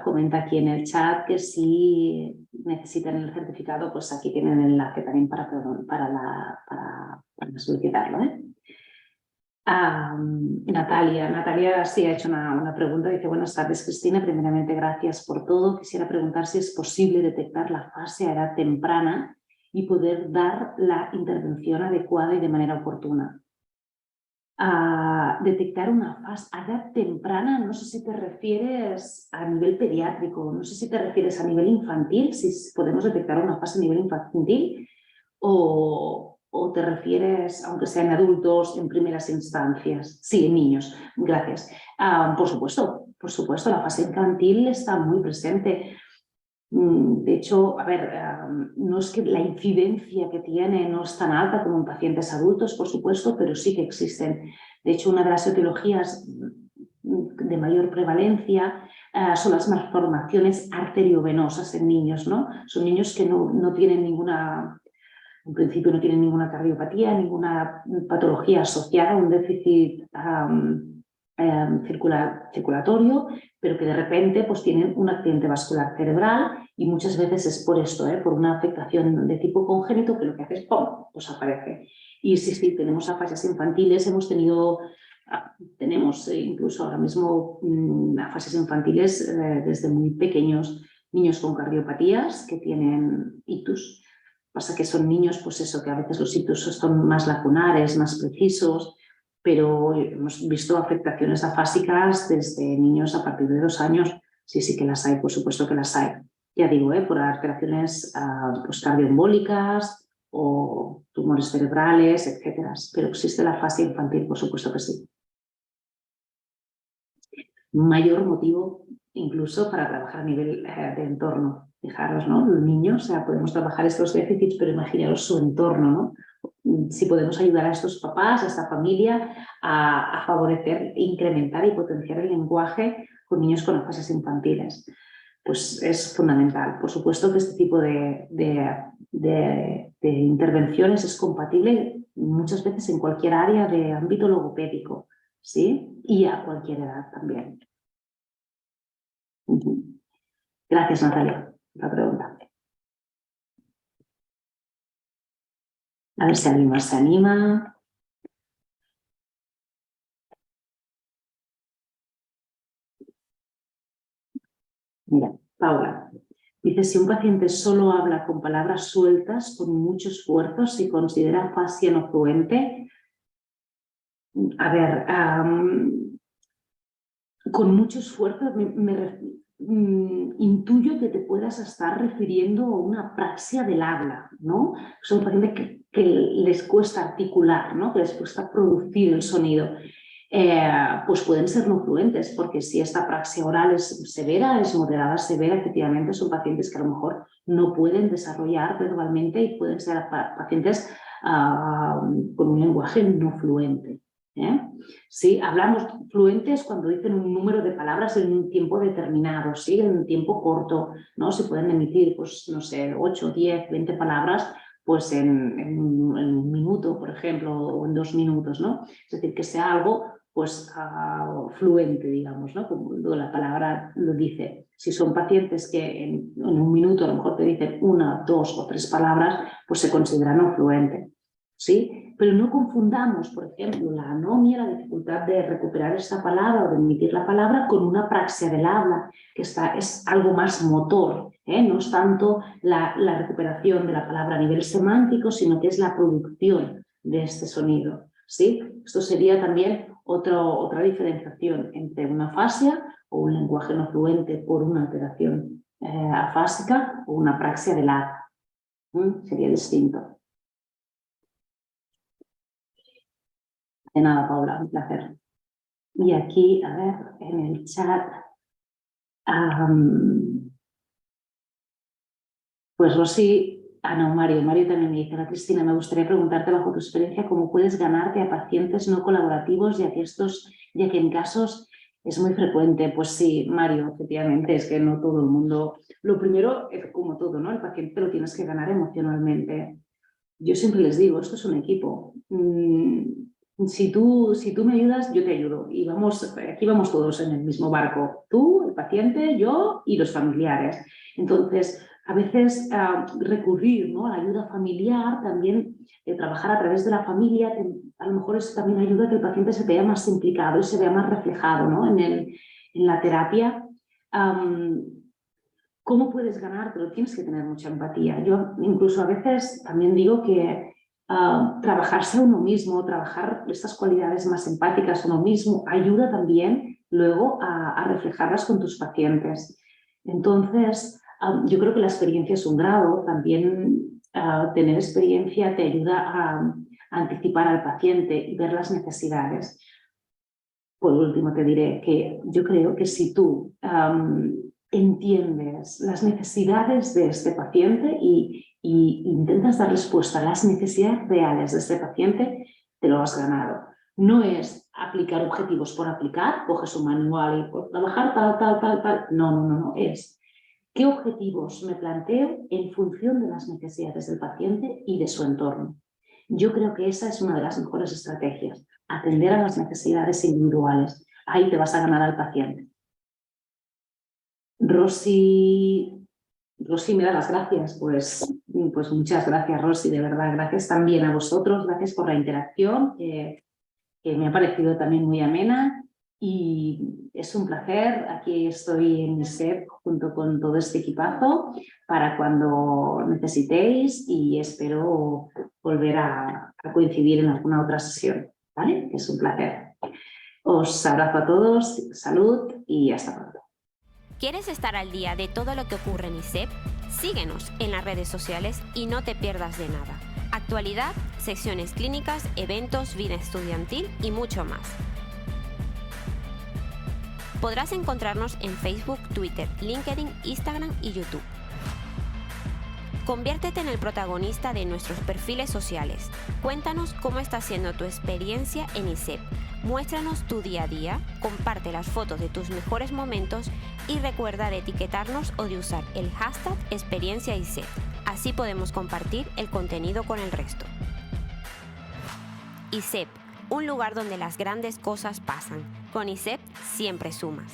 comenta aquí en el chat que si necesitan el certificado, pues aquí tienen el enlace también para solicitarlo, ¿eh? Natalia sí ha hecho una pregunta, dice: buenas tardes Cristina, primeramente gracias por todo, quisiera preguntar si es posible detectar la fase a edad temprana y poder dar la intervención adecuada y de manera oportuna. Detectar una fase a edad temprana, no sé si te refieres a nivel pediátrico, no sé si te refieres a nivel infantil, si podemos detectar una fase a nivel infantil o te refieres, aunque sean adultos, en primeras instancias. Sí, en niños, gracias. Por supuesto, la fase infantil está muy presente. De hecho, a ver, no es que la incidencia que tiene no es tan alta como en pacientes adultos, por supuesto, pero sí que existen. De hecho, una de las etiologías de mayor prevalencia son las malformaciones arteriovenosas en niños, ¿no? Son niños que no tienen en principio no tienen ninguna cardiopatía, ninguna patología asociada a un déficit circulatorio, pero que de repente pues, tienen un accidente vascular cerebral y muchas veces es por esto, por una afectación de tipo congénito que lo que hace es ¡pum!, pues aparece. Y sí, tenemos afasias infantiles, tenemos incluso ahora mismo afasias infantiles desde muy pequeños, niños con cardiopatías que tienen ictus. Pasa que son niños, pues eso, que a veces los ictus son más lacunares, más precisos, pero hemos visto afectaciones afásicas desde niños a partir de 2 años. Sí que las hay, por supuesto que las hay. Ya digo, por alteraciones pues, cardioembólicas o tumores cerebrales, etcétera. Pero existe la fase infantil, por supuesto que sí. Mayor motivo incluso para trabajar a nivel de entorno. Fijaros, ¿no? Los niños, o sea, podemos trabajar estos déficits, pero imaginaros su entorno, ¿no? Si podemos ayudar a estos papás, a esta familia, a favorecer, incrementar y potenciar el lenguaje con niños con afasias infantiles, pues es fundamental. Por supuesto que este tipo de intervenciones es compatible muchas veces en cualquier área de ámbito logopédico, ¿sí? Y a cualquier edad también. Gracias, Natalia, por la pregunta. A ver si alguien más se anima. Mira, Paula dice: si un paciente solo habla con palabras sueltas, con mucho esfuerzo, ¿se considera afasia no fluente? A ver, con mucho esfuerzo intuyo que te puedas estar refiriendo a una apraxia del habla, ¿no? Son pacientes que les cuesta articular, ¿no? Que les cuesta producir el sonido. Pues pueden ser no fluentes, porque si esta apraxia oral es severa, es moderada, severa, efectivamente son pacientes que a lo mejor no pueden desarrollar verbalmente y pueden ser pacientes con un lenguaje no fluente. ¿sí? Hablamos fluentes cuando dicen un número de palabras en un tiempo determinado, ¿sí? En un tiempo corto, ¿no? Se pueden emitir, pues, no sé, 8, 10, 20 palabras pues en un minuto, por ejemplo, o en 2 minutos, ¿no? Es decir, que sea algo pues fluente, digamos, ¿no? Como la palabra lo dice. Si son pacientes que en un minuto a lo mejor te dicen 1, 2 o 3 palabras, pues se consideran no fluentes, ¿sí? Pero no confundamos, por ejemplo, la anomia, la dificultad de recuperar esa palabra o de emitir la palabra con una praxia del habla, que es algo más motor, ¿eh? No es tanto la recuperación de la palabra a nivel semántico, sino que es la producción de este sonido, ¿sí? Esto sería también otra diferenciación entre una afasia o un lenguaje no fluente por una alteración afásica o una praxia del habla. Sería distinto. De nada, Paula, un placer. Y aquí, a ver, en el chat, pues Rosy, no, Mario también me dice, Cristina, me gustaría preguntarte bajo tu experiencia cómo puedes ganarte a pacientes no colaborativos, ya que en casos es muy frecuente. Pues sí, Mario, efectivamente, es que no todo el mundo. Lo primero, como todo, ¿no? El paciente lo tienes que ganar emocionalmente. Yo siempre les digo, esto es un equipo. Si tú me ayudas, yo te ayudo. Y aquí vamos todos en el mismo barco. Tú, el paciente, yo y los familiares. Entonces, a veces recurrir, ¿no?, a la ayuda familiar, también trabajar a través de la familia, a lo mejor eso también ayuda a que el paciente se vea más implicado y se vea más reflejado, ¿no?, en la terapia. ¿Cómo puedes ganar? Pero tienes que tener mucha empatía. Yo incluso a veces también digo que trabajarse a uno mismo, trabajar estas cualidades más empáticas a uno mismo, ayuda también luego a reflejarlas con tus pacientes. Entonces, yo creo que la experiencia es un grado. También tener experiencia te ayuda a anticipar al paciente y ver las necesidades. Por último, te diré que yo creo que si tú entiendes las necesidades de este paciente y intentas dar respuesta a las necesidades reales de este paciente, te lo has ganado. No es aplicar objetivos por aplicar, coges un manual y por trabajar tal. No. Es qué objetivos me planteo en función de las necesidades del paciente y de su entorno. Yo creo que esa es una de las mejores estrategias, atender a las necesidades individuales. Ahí te vas a ganar al paciente. Rosy me da las gracias. Pues muchas gracias, Rosy, de verdad. Gracias también a vosotros, gracias por la interacción, que me ha parecido también muy amena. Y es un placer. Aquí estoy en ISEP junto con todo este equipazo para cuando necesitéis, y espero volver a coincidir en alguna otra sesión, ¿vale? Es un placer. Os abrazo a todos, salud y hasta pronto. ¿Quieres estar al día de todo lo que ocurre en ISEP? Síguenos en las redes sociales y no te pierdas de nada. Actualidad, secciones clínicas, eventos, vida estudiantil y mucho más. Podrás encontrarnos en Facebook, Twitter, LinkedIn, Instagram y YouTube. Conviértete en el protagonista de nuestros perfiles sociales. Cuéntanos cómo está siendo tu experiencia en ISEP. Muéstranos tu día a día, comparte las fotos de tus mejores momentos y recuerda de etiquetarnos o de usar el hashtag #ExperienciaISEP. Así podemos compartir el contenido con el resto. ISEP, un lugar donde las grandes cosas pasan. Con ISEP siempre sumas.